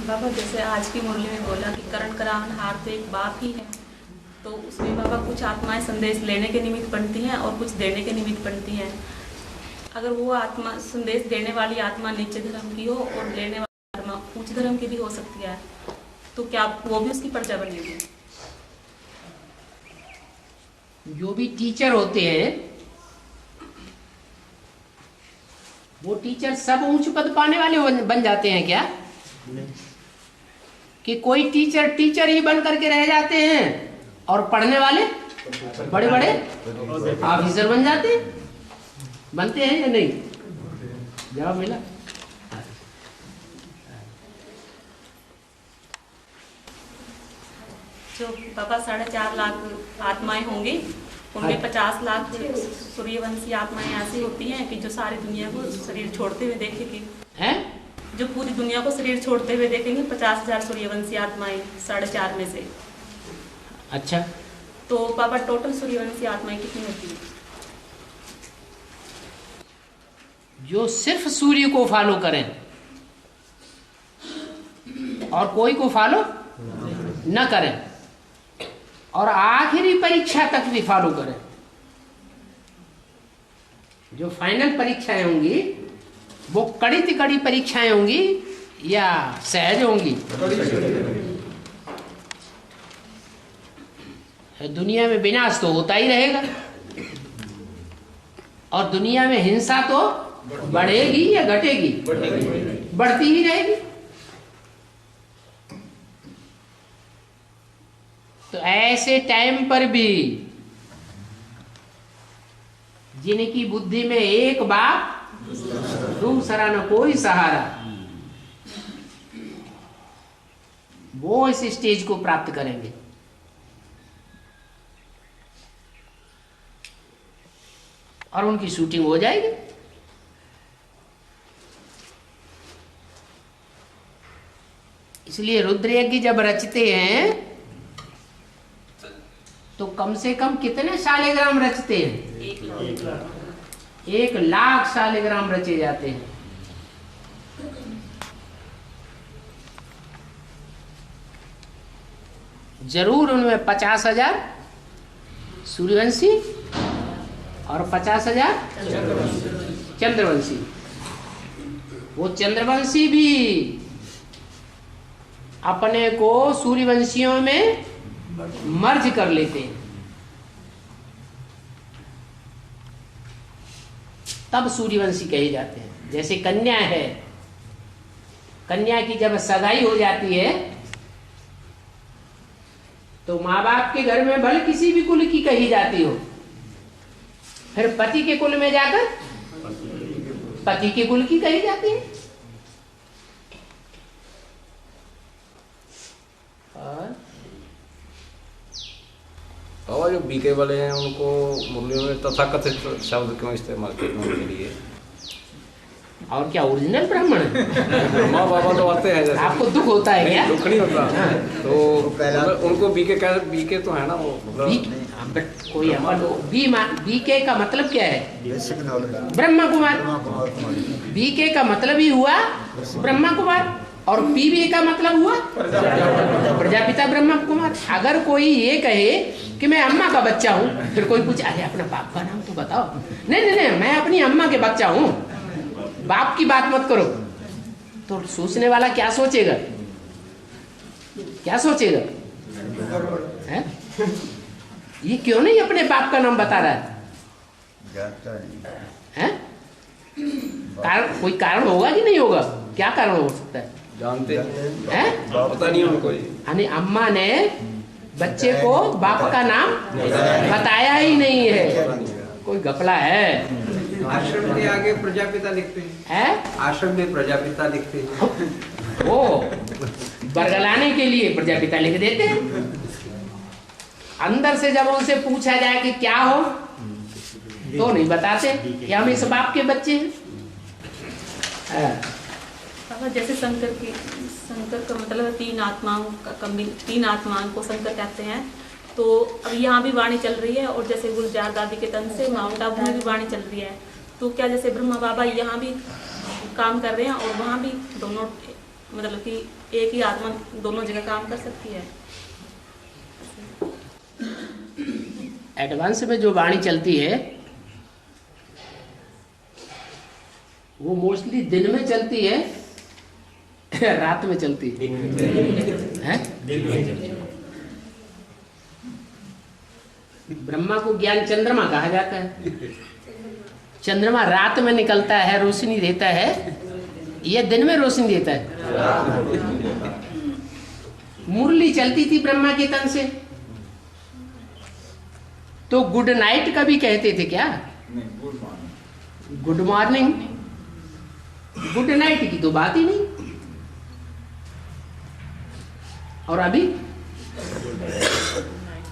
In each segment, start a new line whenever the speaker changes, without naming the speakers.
बाबा जैसे आज की मुरली में बोला कि करण करावनहार तो एक बाप ही है, तो उसमें बाबा कुछ आत्माएं संदेश लेने के निमित्त बनती हैं और कुछ देने के निमित्त बनती हैं। अगर वो आत्मा संदेश देने वाली आत्मा नीचे धर्म की हो और लेने वाली आत्मा उच्च धर्म की भी हो सकती है, तो क्या वो भी उसकी प्रजा बनेगी?
जो भी टीचर होते हैं वो टीचर सब ऊंच पद पाने वाले बन जाते हैं क्या? कि कोई टीचर टीचर ही बन करके रह जाते हैं और पढ़ने वाले बड़े बड़े ऑफिसर बन जाते हैं? बनते हैं या नहीं? जवाब मिला।
जो बाबा 4.5 लाख आत्माएं होंगी, उनमें 50 लाख सूर्यवंशी आत्माएं ऐसी होती हैं कि जो सारी दुनिया को शरीर छोड़ते हुए देखेगी।
हैं?
जो पूरी दुनिया को शरीर छोड़ते हुए देखेंगे 50,000 सूर्यवंशी आत्माएं 4.5 में से।
अच्छा,
तो बाबा टोटल सूर्यवंशी आत्माएं कितनी होती है?
जो सिर्फ सूर्य को फॉलो करें और कोई को फॉलो न करें और आखिरी परीक्षा तक भी फॉलो करें, जो फाइनल परीक्षाएं होंगी वो कड़ी से कड़ी परीक्षाएं होंगी या सहज होंगी? दुनिया में विनाश तो होता ही रहेगा और दुनिया में हिंसा तो बढ़ेगी या घटेगी? बढ़ती ही रहेगी। तो ऐसे टाइम पर भी जिनकी बुद्धि में एक बाप दूसरा न कोई सहारा, वो इस स्टेज को प्राप्त करेंगे। और उनकी शूटिंग हो जाएगी। इसलिए रुद्र यज्ञ जब रचते हैं तो कम से कम कितने शालिग्राम रचते हैं? 1 लाख शालिग्राम रचे जाते हैं। जरूर उनमें 50,000 सूर्यवंशी और 50,000 चंद्रवंशी। वो चंद्रवंशी भी अपने को सूर्यवंशियों में मर्ज कर लेते हैं, तब सूर्यवंशी कहे जाते हैं। जैसे कन्या है, कन्या की जब सगाई हो जाती है तो माँ बाप के घर में भले किसी भी कुल की कही जाती हो, फिर पति के कुल में जाकर पति के कुल की कही जाती है।
और जो बीके वाले हैं उनको मुरलियों में तथाकथित शब्द क्यों इस्तेमाल करने के लिए?
और क्या ओरिजिनल ब्राह्मण है?
माँ बाबा तो आते हैं जैसे।
आपको दुख होता है क्या?
दुख नहीं होता। तो उनको बीके कह, बीके तो है ना वो
कोई बीके का मतलब क्या है? ब्रह्मा कुमार। बीके का मतलब ही हुआ ब्रह्मा कुमार और पीबी का मतलब हुआ प्रजापिता ब्रह्मा कुमार। अगर कोई ये कहे कि मैं अम्मा का बच्चा हूँ, फिर कोई पूछे अरे अपना बाप का नाम तो बताओ। नहीं, मैं अपनी अम्मा के बच्चा हूँ, बाप की बात मत करो। तो सोचने वाला क्या सोचेगा? क्या सोचेगा? है? ये क्यों नहीं अपने बाप का नाम बता रहा है? कारण, कोई कारण होगा कि नहीं होगा? क्या कारण हो सकता है?
जानते
हैं?
पता नहीं उनको।
यानी अम्मा ने बच्चे को बाप का नाम बताया ही नहीं है। कोई घपला है।
आश्रम के आगे प्रजापिता लिखते हैं। आश्रम में प्रजापिता लिखते हैं।
वो बरगलाने के लिए प्रजापिता लिख देते हैं। अंदर से जब उनसे पूछा जाए कि क्या हो तो नहीं बताते कि हम इस बाप के बच्चे हैं।
जैसे शंकर का मतलब 3 आत्माओं का 3 आत्माओं को शंकर कहते हैं। तो अब यहाँ भी वाणी चल रही है और जैसे गुलजार दादी के तन से माउंट आबू में भी वाणी चल रही है। तो क्या जैसे ब्रह्मा बाबा यहाँ भी काम कर रहे हैं और वहाँ भी दोनों मतलब कि एक ही आत्मा दोनों जगह काम कर सकती है।
एडवांस में जो वाणी चलती है वो मोस्टली दिन में चलती है, रात में चलती है? ब्रह्मा को ज्ञान चंद्रमा कहा जाता है। चंद्रमा रात में निकलता है, रोशनी देता है, या दिन में रोशनी देता है? मुरली चलती थी ब्रह्मा के तन से, तो गुड नाइट का भी कहते थे क्या? गुड मॉर्निंग, गुड नाइट की तो बात ही नहीं। और अभी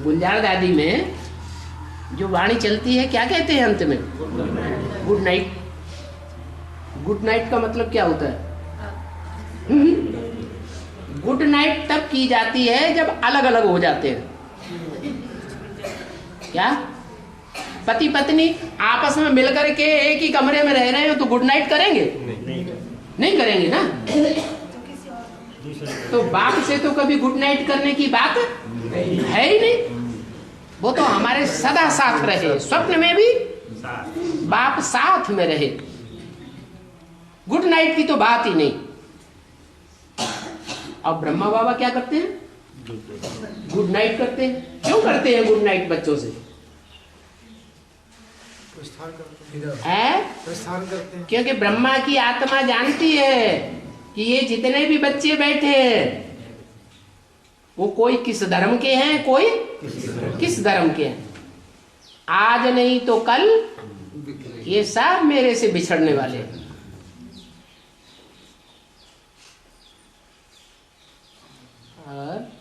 गुलजार दादी में जो वाणी चलती है क्या कहते हैं अंत में? Good night. गुड नाइट का मतलब क्या होता है? गुड नाइट तब की जाती है जब अलग अलग हो जाते हैं। क्या पति पत्नी आपस में मिलकर के एक ही कमरे में रह रहे हो तो गुड नाइट करेंगे? नहीं करेंगे ना। तो बाप से तो कभी गुड नाइट करने की बात है ही नहीं। वो तो हमारे सदा साथ रहे, स्वप्न में भी बाप साथ में रहे। गुड नाइट की तो बात ही नहीं। अब ब्रह्मा बाबा क्या करते हैं? गुड नाइट करते हैं। क्यों करते हैं गुड नाइट बच्चों से?
प्रस्थान करते हैं।
क्योंकि ब्रह्मा की आत्मा जानती है कि ये जितने भी बच्चे बैठे हैं वो कोई किस धर्म के हैं, कोई किस धर्म के हैं। आज नहीं तो कल ये सब मेरे से बिछड़ने वाले हैं। और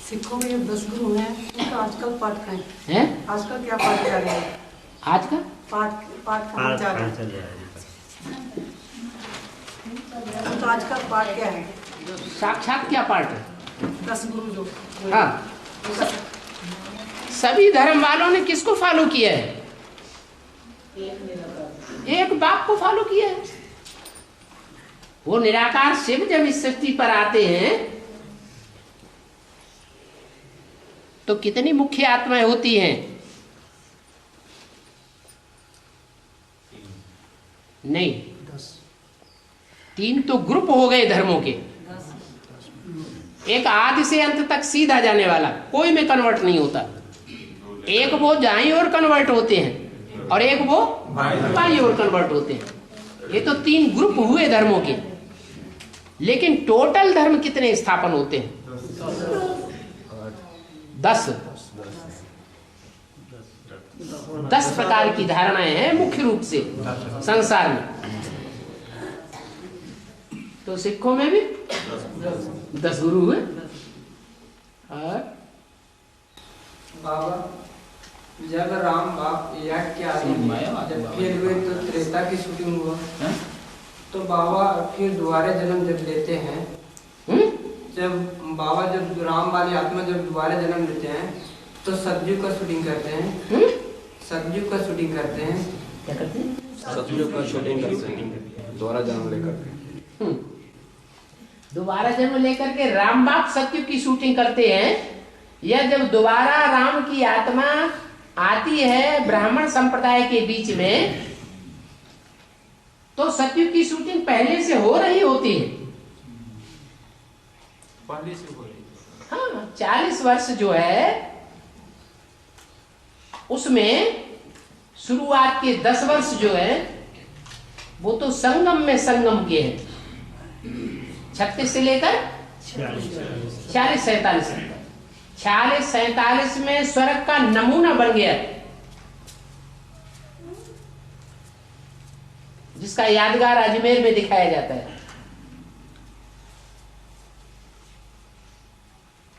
सिखों में 10 गुरु हैं, उनका आजकल पाठ करें
हैं?
आजकल क्या पाठ कर रहे हैं?
आज का
पाठ करना चाह रहे हैं। तो आजकल पाठ क्या है?
साक्षात क्या पाठ है?
10 गुरु जो।
हाँ, सभी धर्म वालों ने किसको फॉलो किया है? एक बाप को फॉलो किया है। वो निराकार शिव जब इस सृष्टि पर आते हैं तो कितनी मुख्य आत्माएं होती हैं? नहीं, 3 तो ग्रुप हो गए धर्मों के। एक आदि से अंत तक सीधा जाने वाला, कोई में कन्वर्ट नहीं होता। एक वो दाईं ओर कन्वर्ट होते हैं और एक वो बाईं ओर कन्वर्ट होते हैं। ये तो 3 ग्रुप हुए धर्मों के। लेकिन टोटल धर्म कितने स्थापन होते हैं? 10 प्रकार की धारणाएं हैं मुख्य रूप से संसार में। तो सिखों में भी 10 गुरु हुए। और
बाबा जब राम बाप याद के आदमी जब फिर हुए तो त्रेता की शूटिंग हुआ, तो बाबा फिर दोबारा जन्म जब लेते हैं, जब बाबा जब राम वाली आत्मा जब दोबारा जन्म लेते हैं तो सतयुग का शूटिंग करते हैं। सतयुग का शूटिंग करते हैं।
क्या करते हैं?
सतयुग का शूटिंग करते हैं दोबारा जन्म लेकर के।
दोबारा जन्म लेकर के राम बाप सत्युग की शूटिंग करते हैं, या जब दोबारा राम की आत्मा आती है ब्राह्मण संप्रदाय के बीच में तो सत्युग की शूटिंग पहले से हो रही होती है।
पहले से हो रही।
हाँ, 40 वर्ष जो है उसमें शुरुआत के 10 वर्ष जो है वो तो संगम में संगम के हैं। 36 से लेकर 46-47 तक। 46-47 में स्वर्ग का नमूना बन गया, जिसका यादगार अजमेर में दिखाया जाता है।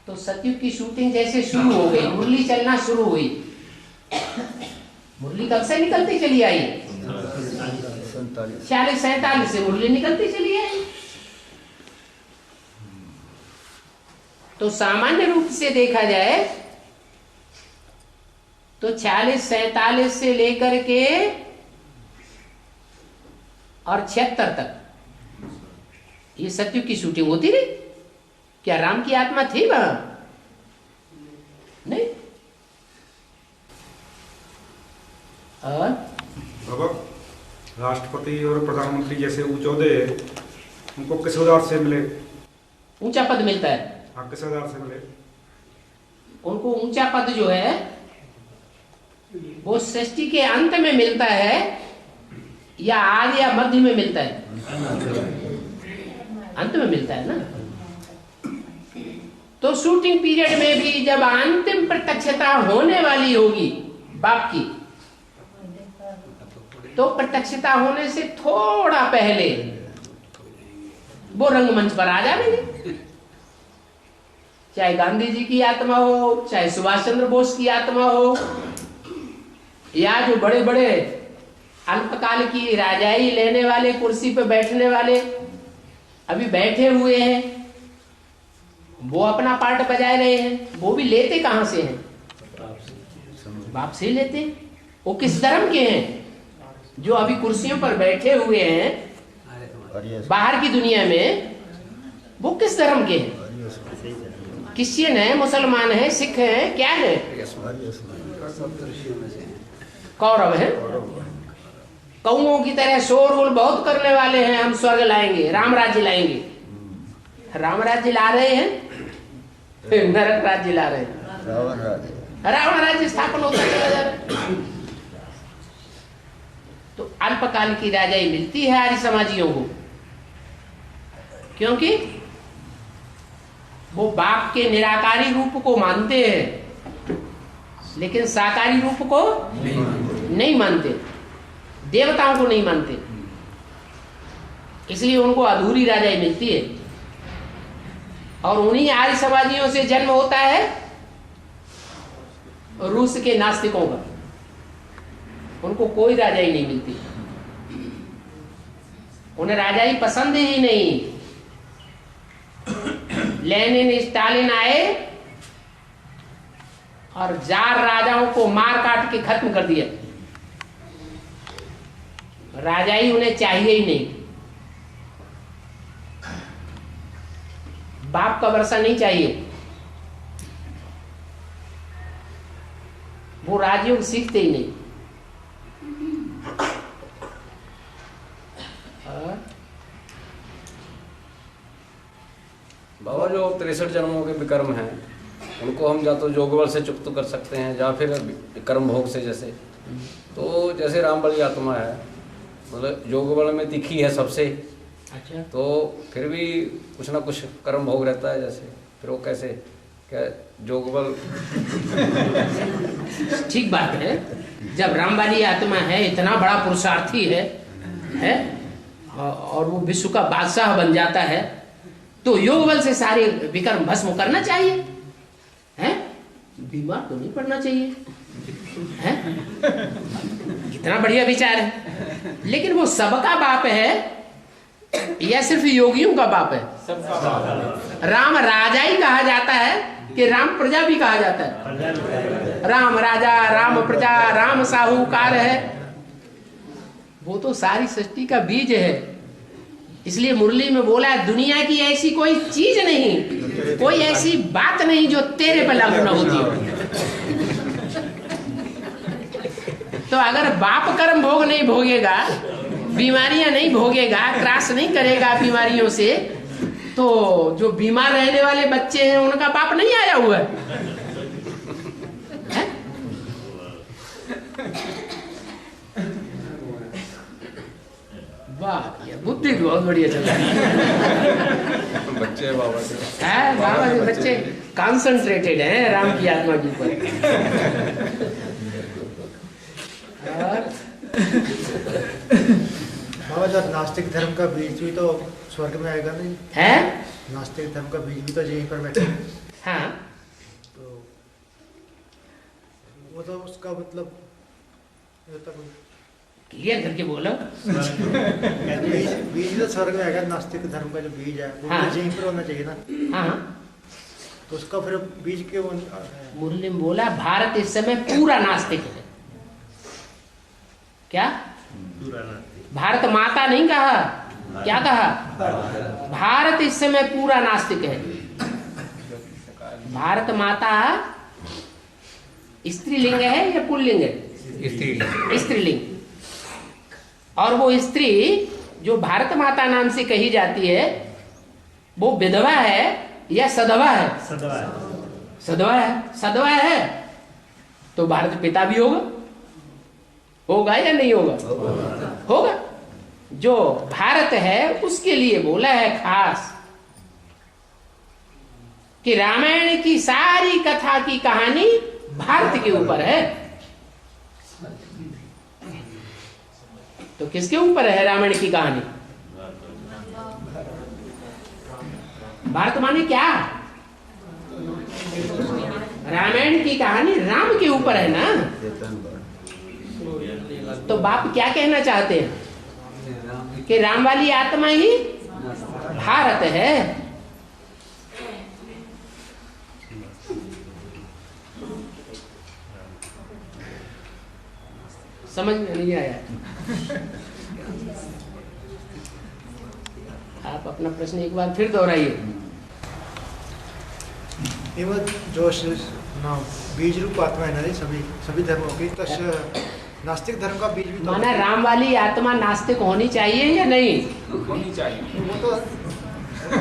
तो सतयुग की शूटिंग जैसे शुरू हो गई, मुरली चलना शुरू हुई। मुरली कब से निकलती चली आई? 46-47 से मुरली निकलती चली आई। तो सामान्य रूप से देखा जाए तो 46-47 से लेकर के और 76 तक ये सत्युग की शूटिंग होती रही? क्या राम की आत्मा थी वहां? नहीं। और
बाबा, राष्ट्रपति और प्रधानमंत्री जैसे ऊंचे ओहदे उनको किस आधार से मिले?
ऊंचा पद मिलता है।
हाँ, किस आधार से मिले?
उनको ऊंचा पद जो है वो सृष्टि के अंत में मिलता है या आदि या मध्य में मिलता है? अंत में मिलता है ना। तो शूटिंग पीरियड में भी जब अंतिम प्रत्यक्षता होने वाली होगी बाप की, तो प्रत्यक्षता होने से थोड़ा पहले वो रंगमंच पर आ जाएंगे। चाहे गांधी जी की आत्मा हो, चाहे सुभाष चंद्र बोस की आत्मा हो, या जो बड़े बड़े अल्पकाल की राजाई लेने वाले, कुर्सी पे बैठने वाले अभी बैठे हुए हैं, वो अपना पार्ट बजाए रहे हैं। वो भी लेते कहां से हैं? बाप से लेते हैं। वो किस धर्म के हैं? जो अभी कुर्सियों पर बैठे हुए हैं बाहर की दुनिया में, वो किस धर्म के हैं? क्रिश्चियन है, मुसलमान है, सिख है, क्या है? कौरव है। कौओं की तरह शोरगुल बहुत करने वाले हैं, हम स्वर्ग लाएंगे, राम राज्य लाएंगे। राम राज्य ला रहे हैं, फिर नरक राज्य ला रहे हैं। रावण राज्य स्थापन होता चला जा रहा है। तो अल्पकाल की राजाई मिलती है आर्य समाजियों को, क्योंकि वो बाप के निराकारी रूप को मानते हैं लेकिन साकारी रूप को नहीं मानते, देवताओं को नहीं मानते, इसलिए उनको अधूरी राजाई मिलती है। और उन्हीं आर्य समाजियों से जन्म होता है रूस के नास्तिकों का। उनको कोई राजाई नहीं मिलती, उन्हें राजाई पसंद ही नहीं। लेनिन स्टालिन आए और जार राजाओं को मार काट के खत्म कर दिया। राजाई उन्हें चाहिए ही नहीं, बाप का वर्षा नहीं चाहिए। वो राजयोग सीखते ही नहीं।
बाबा, जो 63 जन्मों के विकर्म हैं उनको हम या तो जोगबल से चुक्त कर सकते हैं या फिर कर्म भोग से। जैसे तो जैसे राम बलि आत्मा है, मतलब जोगबल में तीखी है सबसे।
अच्छा,
तो फिर भी कुछ ना कुछ कर्म भोग रहता है। जैसे फिर वो कैसे, क्या जोगबल?
ठीक बात है। जब रामबाली आत्मा है, इतना बड़ा पुरुषार्थी है और वो विश्व का बादशाह बन जाता है, तो योग बल से सारे विकर्म भस्म करना चाहिए, है? बीमार तो नहीं पड़ना चाहिए, है? कितना बढ़िया विचार है। लेकिन वो सबका बाप है या सिर्फ योगियों का बाप है? राम राजा ही कहा जाता है कि राम प्रजा भी कहा जाता है? राम राजा, राम प्रजा, राम साहूकार है। वो तो सारी सृष्टि का बीज है। इसलिए मुरली में बोला है, दुनिया की ऐसी कोई चीज नहीं, कोई ऐसी बात नहीं जो तेरे पे लागू ना होती हो। तो अगर बाप कर्म भोग नहीं भोगेगा, बीमारियां नहीं भोगेगा, त्रास नहीं करेगा बीमारियों से, तो जो बीमार रहने वाले बच्चे हैं उनका बाप नहीं आया हुआ है? वाह, बुद्धि बहुत बढ़िया चल रहा है।
बच्चे बाबा के
है, बाबा के बच्चे कॉन्सेंट्रेटेड हैं राम की आत्मा के ऊपर।
बाबा, जब नास्तिक धर्म का बीज भी तो स्वर्ग में आएगा नहीं
है?
नास्तिक धर्म का बीज भी तो यहीं पर बैठे।
हाँ,
तो वो तो उसका मतलब
क्लियर करके बोलो।
बीज तो स्वर्ग में आएगा। नास्तिक धर्म का जो बीज है वो
हाँ।
तो यहीं पर होना चाहिए ना।
हाँ,
तो उसका फिर बीज के वो
मुरली में बोला, भारत इस समय पूरा नास्तिक है। क्या? भारत माता नहीं कहा, क्या कहा? भारत इस समय पूरा नास्तिक है। भारत माता स्त्रीलिंग है या पुल्लिंग है? स्त्रीलिंग। और वो स्त्री जो भारत माता नाम से कही जाती है वो विधवा है या सधवा है? सधवा है। सधवा है तो भारत पिता भी होगा या नहीं होगा? होगा। जो भारत है उसके लिए बोला है खास कि रामायण की सारी कथा की कहानी भारत के ऊपर है। तो किसके ऊपर है रामायण की कहानी? भारत माने क्या? रामायण की कहानी राम के ऊपर है ना। तो बाप क्या कहना चाहते हैं कि राम वाली आत्मा ही भारत है। समझ में नहीं आया? आप अपना प्रश्न एक बार फिर दोहराइए।
जो बीज रूप आत्मा है ना सभी धर्मों की, तो नास्तिक धर्म का बीज भी तो
माना राम वाली आत्मा नास्तिक होनी चाहिए या नहीं?
होनी चाहिए।
वो तो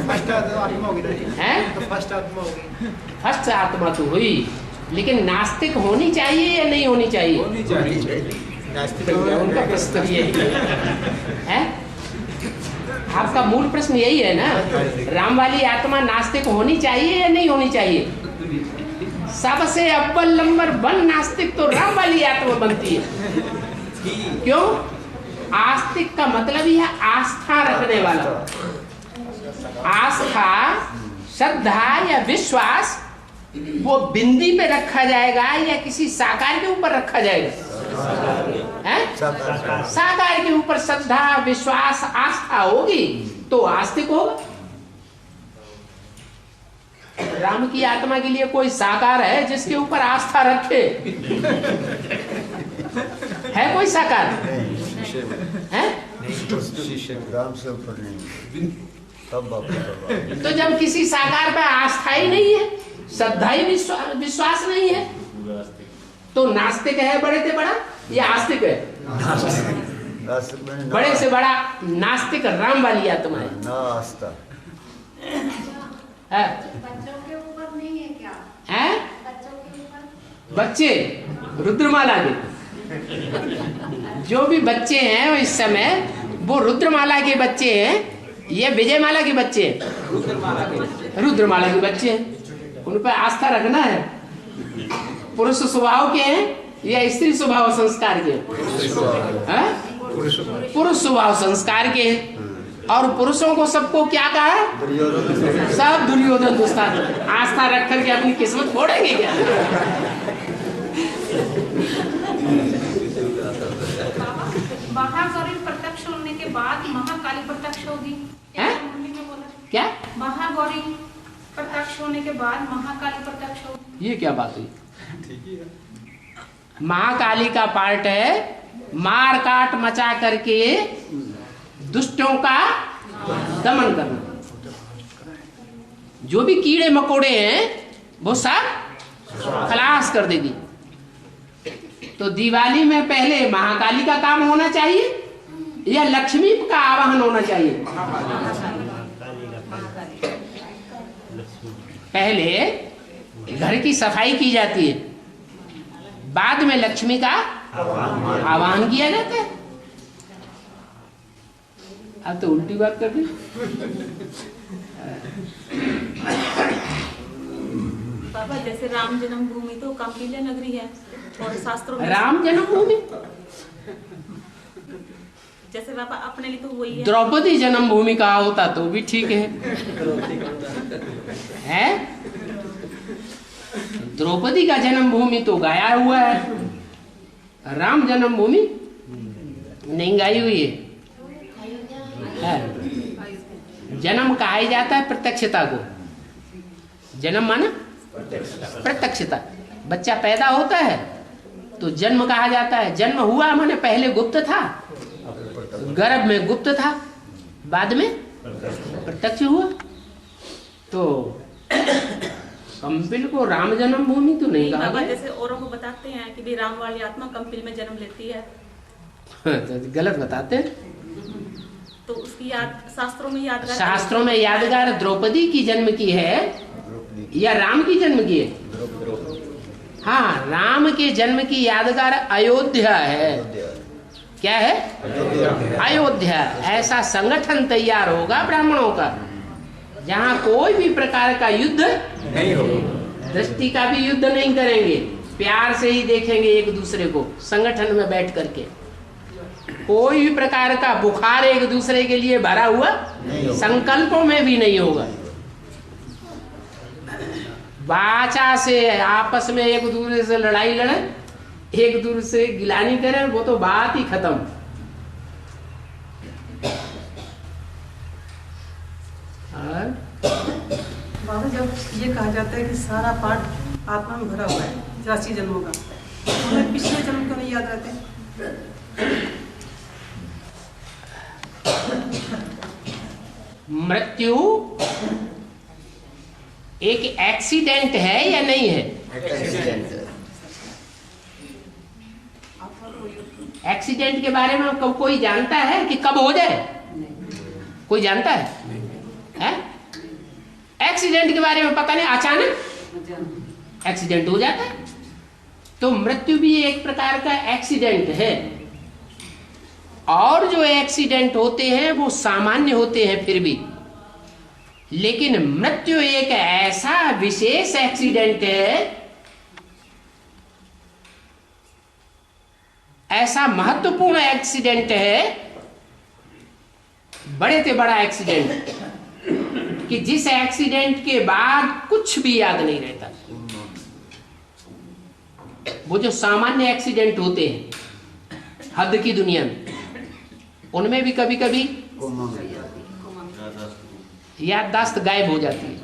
फर्स्ट आत्मा होगी ना
है?
तो फर्स्ट आत्मा होगी।
फर्स्ट आत्मा तो हुई, लेकिन नास्तिक होनी चाहिए या नहीं होनी चाहिए?
होनी चाहिए।
उनका प्रश्न यही है। आपका मूल प्रश्न यही है ना, राम वाली आत्मा नास्तिक होनी चाहिए या नहीं होनी चाहिए? सबसे अव्वल नंबर 1 नास्तिक तो राम वाली आत्मा बनती है। क्यों? आस्तिक का मतलब ही है आस्था रखने वाला। आस्था, श्रद्धा या विश्वास वो बिंदी पे रखा जाएगा या किसी साकार के ऊपर रखा जाएगा? साकार के ऊपर श्रद्धा, विश्वास, आस्था होगी तो आस्तिक होगा। राम की आत्मा के लिए कोई साकार है जिसके ऊपर आस्था रखे? है कोई साकार? है?
राम से ऊपर नहीं।
तो जब किसी साकार पर आस्था ही नहीं है, श्रद्धा ही विश्वास नहीं है, तो नास्तिक है बड़े से बड़ा या आस्तिक है? बड़े से बड़ा नास्तिक राम वाली आत्मा है
ना आस्था
है।
बच्चों के ऊपर नहीं है क्या?
है?
बच्चों के ऊपर?
बच्चे रुद्रमाला के जो भी बच्चे हैं वो इस समय वो रुद्रमाला के बच्चे हैं, ये विजयमाला के बच्चे हैं। रुद्रमाला के बच्चे हैं, उन पर आस्था रखना है। पुरुष स्वभाव के हैं या स्त्री स्वभाव संस्कार के? पुरुष स्वभाव संस्कार के हैं। और पुरुषों को सबको क्या कहा है? सब दुर्योधन दुस्तान। आस्था रख करके अपनी किस्मत फोड़ेंगे क्या?
महागौरी प्रत्यक्ष होने के बाद महाकाली प्रत्यक्ष होगी।
क्या?
महागौरी प्रत्यक्ष होने के बाद महाकाली प्रत्यक्ष होगी।
ये क्या बात हुई? महाकाली का पार्ट है मार काट मचा करके दुष्टों का दमन करना। जो भी कीड़े मकोड़े हैं वो सब खलास कर देगी। तो दिवाली में पहले महाकाली का काम होना चाहिए या लक्ष्मी का आवाहन होना चाहिए? पहले घर की सफाई की जाती है, बाद में लक्ष्मी का आवाहन किया जाता है। अब तो उल्टी बात कर दी।
बाबा जैसे राम जन्मभूमि तो कौशल्या नगरी है और शास्त्रों में
राम जन्मभूमि
जैसे बाबा अपने लिए तो वही है।
द्रौपदी जन्मभूमि कहा होता तो भी ठीक है। हैं? द्रौपदी का जन्मभूमि तो गाया हुआ है, राम जन्मभूमि नहीं गाई हुई है। जन्म कहा जाता है प्रत्यक्षता को। जन्म माना प्रत्यक्षता। बच्चा पैदा होता है तो जन्म कहा जाता है। जन्म हुआ माने पहले गुप्त था, गर्भ में गुप्त था, बाद में प्रत्यक्ष हुआ। तो कंपिल को राम जन्मभूमि तो नहीं कहा
बाबा
गया।
जैसे औरों को बताते हैं कि भी राम वाली आत्मा कंपिल में जन्म लेती है,
तो गलत बताते हैं।
तो उसकी याद शास्त्रों में यादगार,
शास्त्रों में यादगार द्रौपदी की जन्म की है या राम की जन्म की है? हाँ, राम के जन्म की यादगार अयोध्या है। क्या है? अयोध्या। ऐसा संगठन तैयार होगा ब्राह्मणों का जहाँ कोई भी प्रकार का युद्ध नहीं होगा, दृष्टि का भी युद्ध नहीं करेंगे, प्यार से ही देखेंगे एक दूसरे को, संगठन में बैठ करके। कोई भी प्रकार का बुखार एक दूसरे के लिए भरा हुआ संकल्पों में भी नहीं होगा। वाचा से आपस में एक दूसरे से लड़ाई लड़े, एक दूसरे से गिलानी करें, वो तो बात ही खत्म। और
बाबा जब ये कहा जाता है कि सारा पाठ आत्मा में भरा हुआ है 84 जन्मों का, तो हमें पिछले जन्म क्यों नहीं याद रहते?
मृत्यु एक एक्सीडेंट है या नहीं है? एक्सीडेंट के बारे में कोई जानता है कि कब हो जाए? कोई जानता है? एक्सीडेंट के बारे में पता नहीं, अचानक एक्सीडेंट हो जाता है। तो मृत्यु भी एक प्रकार का एक्सीडेंट है। और जो एक्सीडेंट होते हैं वो सामान्य होते हैं फिर भी, लेकिन मृत्यु एक ऐसा विशेष एक्सीडेंट है, ऐसा महत्वपूर्ण एक्सीडेंट है, बड़े से बड़ा एक्सीडेंट, कि जिस एक्सीडेंट के बाद कुछ भी याद नहीं रहता। वो जो सामान्य एक्सीडेंट होते हैं हद की दुनिया में, उनमें भी कभी कभी याददाश्त गायब हो जाती है।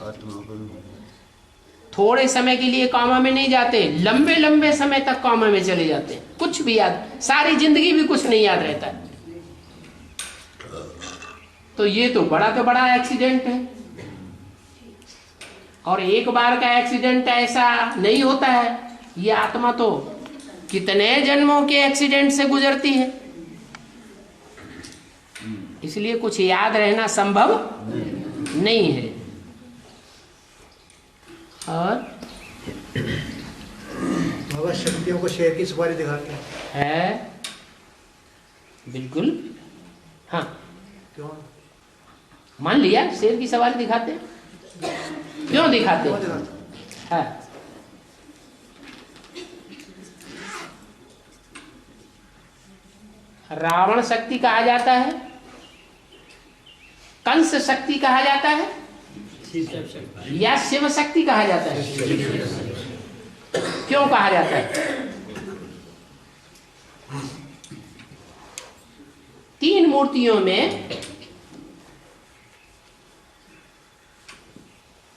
थोड़े समय के लिए कॉमा में नहीं जाते, लंबे लंबे समय तक कॉमा में चले जाते हैं, कुछ भी याद, सारी जिंदगी भी कुछ नहीं याद रहता है। तो ये तो बड़ा एक्सीडेंट है। और एक बार का एक्सीडेंट ऐसा नहीं होता है। ये आत्मा तो कितने जन्मों के एक्सीडेंट से गुजरती है, इसलिए कुछ याद रहना संभव नहीं है। और
बाबा शक्तियों को शेर की सवारी दिखाते
है, बिल्कुल। हाँ,
क्यों?
मान लिया शेर की सवारी दिखाते, क्यों दिखाते हैं? रावण शक्ति कहा जाता है, कंस शक्ति कहा जाता है, या शिव शक्ति कहा जाता है? क्यों कहा जाता है? तीन मूर्तियों में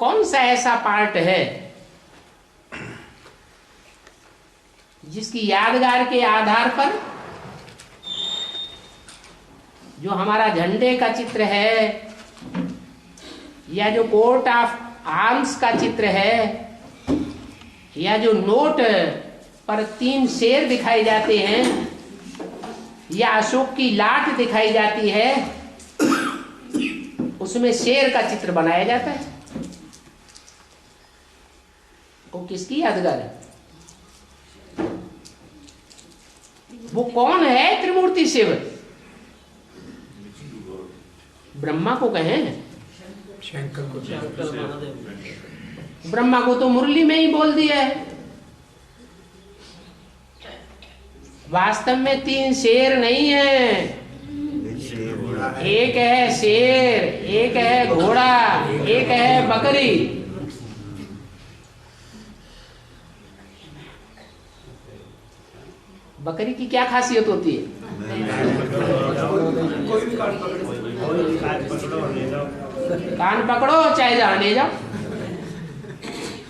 कौन सा ऐसा पार्ट है जिसकी यादगार के आधार पर जो हमारा झंडे का चित्र है, या जो कोट ऑफ आर्म्स का चित्र है, या जो नोट पर 3 शेर दिखाए जाते हैं, या अशोक की लाट दिखाई जाती है, उसमें शेर का चित्र बनाया जाता है? वो किसकी यादगार है? वो कौन है त्रिमूर्ति शिव? ब्रह्मा को कहें,
शंकर को।
ब्रह्मा को तो मुरली में ही बोल दिया है। वास्तव में 3 शेर नहीं है, एक है शेर, एक है घोड़ा, एक है बकरी। बकरी की क्या खासियत होती है? कान पकड़ो चाहे जहां ले जाओ।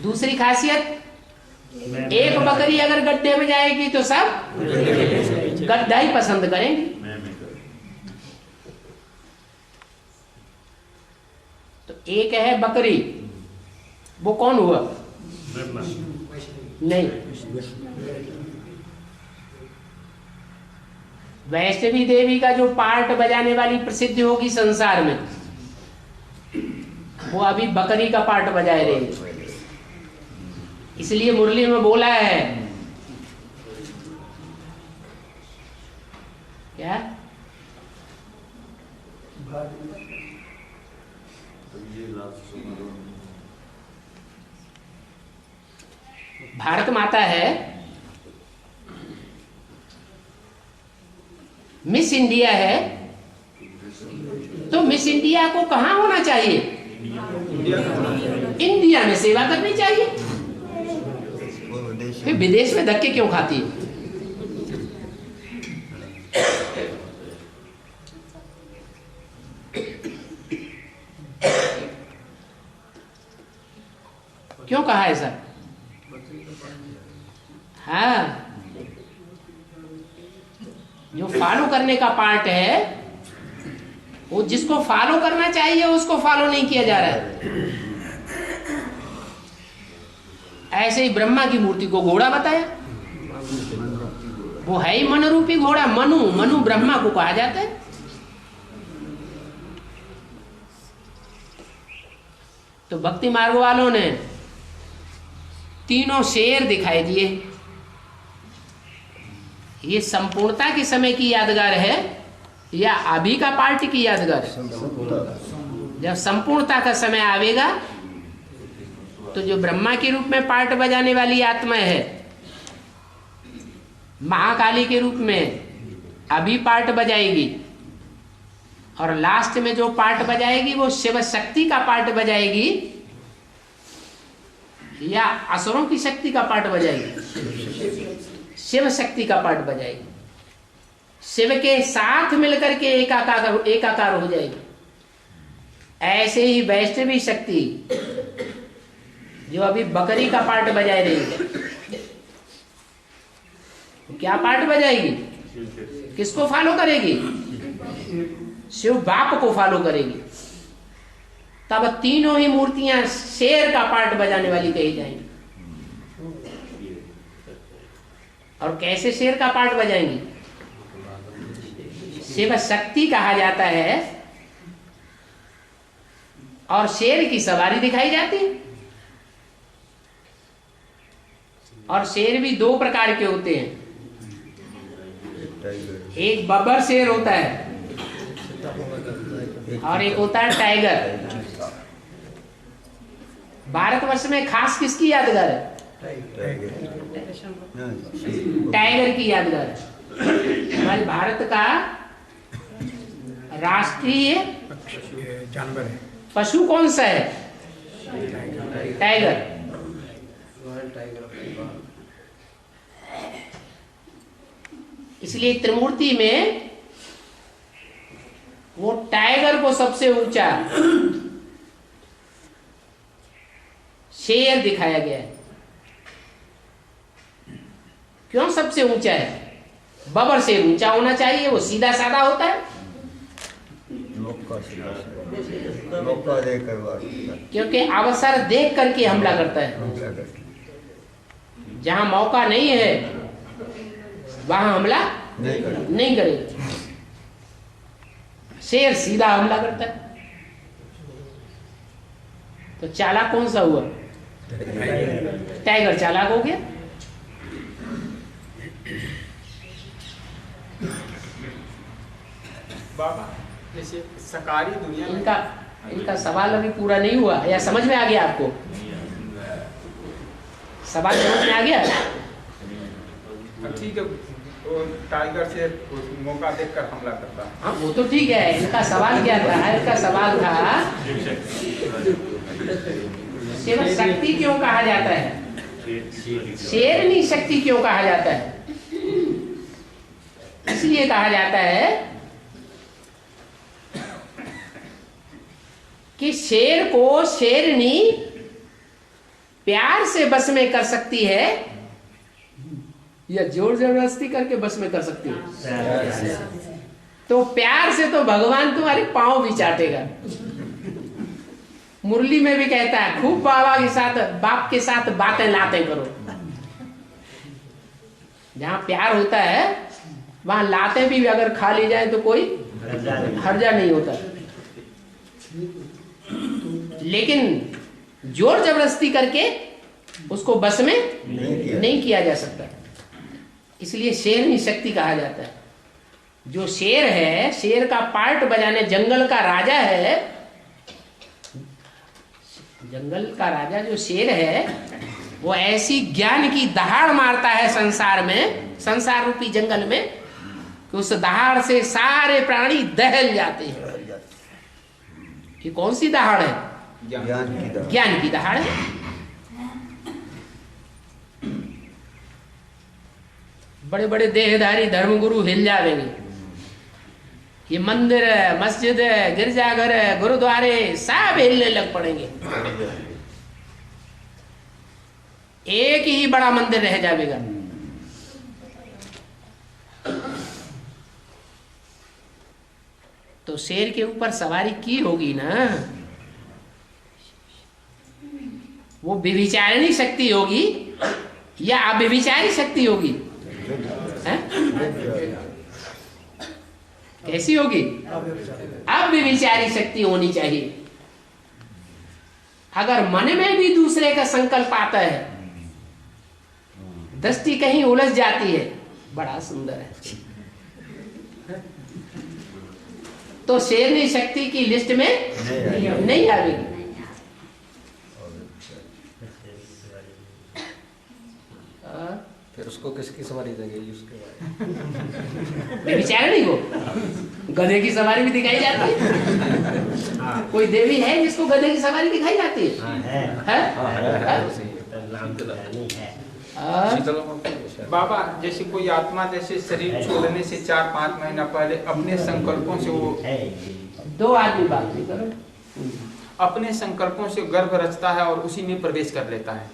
दूसरी खासियत, एक बकरी अगर गड्ढे में जाएगी तो सब गड्ढा ही पसंद करेंगे। तो एक है बकरी, वो कौन हुआ? नहीं, वैष्णवी देवी का जो पार्ट बजाने वाली प्रसिद्ध होगी संसार में, वो अभी बकरी का पार्ट बजाए रही। इसलिए मुरली में बोला है क्या? भारत माता है, मिस इंडिया है, तो मिस इंडिया को कहाँ होना चाहिए? इंडिया में सेवा करनी चाहिए। फिर विदेश में धक्के क्यों खाती है? क्यों कहा ऐसा? हाँ, जो फॉलो करने का पार्ट है, वो जिसको फॉलो करना चाहिए उसको फॉलो नहीं किया जा रहा है। ऐसे ही ब्रह्मा की मूर्ति को घोड़ा बताया, वो है ही मन रूपी घोड़ा। मनु ब्रह्मा को कहा जाता है। तो भक्ति मार्ग वालों ने तीनों शेर दिखाई दिए। ये संपूर्णता के समय की यादगार है या अभी का पार्टी की यादगार है? जब संपूर्णता का समय आवेगा तो जो ब्रह्मा के रूप में पार्ट बजाने वाली आत्मा है, महाकाली के रूप में अभी पार्ट बजाएगी, और लास्ट में जो पार्ट बजाएगी वो शिव शक्ति का पार्ट बजाएगी या असुरों की शक्ति का पार्ट बजाएगी? शिव शक्ति का पार्ट बजाएगी। शिव के साथ मिलकर के एकाकार हो जाएगी। ऐसे ही वैष्णवी शक्ति जो अभी बकरी का पार्ट बजाए रही है, क्या पार्ट बजाएगी? किसको फॉलो करेगी? शिव बाप को फॉलो करेगी। तब तीनों ही मूर्तियां शेर का पार्ट बजाने वाली कही जाएंगी। और कैसे शेर का पार्ट बजाएंगी? शिव शक्ति कहा जाता है और शेर की सवारी दिखाई जाती है। और शेर भी दो प्रकार के होते हैं, एक बब्बर शेर होता है और एक होता है टाइगर। भारतवर्ष में खास किसकी यादगार है? टाइगर की यादगार है। हमारे भारत का राष्ट्रीय
जानवर है,
पशु कौन सा है? टाइगर। इसलिए त्रिमूर्ति में वो टाइगर को सबसे ऊंचा शेर दिखाया गया है। क्यों सबसे ऊंचा है? बबर से ऊंचा होना चाहिए, वो सीधा साधा होता है।
मौका देकर,
क्योंकि अवसर देख करके हमला करता है। जहां मौका नहीं है वहां हमला नहीं करेगा। शेर सीधा हमला करता है। तो चालाक कौन सा हुआ? टाइगर चालाक हो गया।
बाबा, जैसे सकारी दुनिया में
इनका सवाल अभी पूरा नहीं हुआ या समझ में आ गया आपको? सवाल समझ में आ गया?
ठीक है, वो टाइगर से मौका देखकर हमला करता है।
हाँ, वो तो ठीक है। इनका सवाल क्या था? इनका सवाल था शिव शक्ति क्यों कहा जाता है? शेरनी शक्ति क्यों कहा जाता है? इसलिए कहा जाता है कि शेर को शेरनी प्यार से बस में कर सकती है या जोर जबरदस्ती करके बस में कर सकती है। तो प्यार से तो भगवान तुम्हारे पांव भी चाटेगा। मुरली में भी कहता है खूब बाबा के साथ, बाप के साथ बातें लाते करो। जहाँ प्यार होता है वहां लाते भी अगर खा ली जाए तो कोई हर्जा नहीं होता, लेकिन जोर जबरदस्ती करके उसको बस में नहीं किया जा सकता। इसलिए शेरनी शक्ति कहा जाता है। जो शेर है, शेर का पार्ट बजाने, जंगल का राजा है, जंगल का राजा जो शेर है वो ऐसी ज्ञान की दहाड़ मारता है संसार में, संसार रूपी जंगल में, कि उस दहाड़ से सारे प्राणी दहल जाते हैं। ये कौन सी दहाड़ है? ज्ञान की दहाड़ है। बड़े बड़े देहधारी धर्मगुरु हिल जाएंगे। ये मंदिर है, मस्जिद है, गिरजाघर है, गुरुद्वारे सब हिलने लग पड़ेंगे। एक ही बड़ा मंदिर रह जाएगा। तो शेर के ऊपर सवारी की होगी ना, वो व्यभिचारिणी शक्ति होगी या अव्यभिचारी शक्ति होगी? कैसी होगी? अव्यभिचारी शक्ति होनी चाहिए। अगर मन में भी दूसरे का संकल्प आता है, दृष्टि कहीं उलझ जाती है, बड़ा सुंदर है, तो शेरनी शक्ति की लिस्ट में नहीं आएगी।
फिर उसको किसकी सवारी देंगे? उसके
बेचारे नहीं को गधे की सवारी भी दिखाई जाती है। कोई देवी है जिसको गधे की सवारी दिखाई जाती है?
बाबा, जैसे कोई आत्मा जैसे शरीर छोड़ने से 4-5 महीना पहले अपने संकल्पों से वो
दो आदमी बात नहीं करो,
अपने संकल्पों से गर्भ रचता है और उसी में प्रवेश कर लेता है।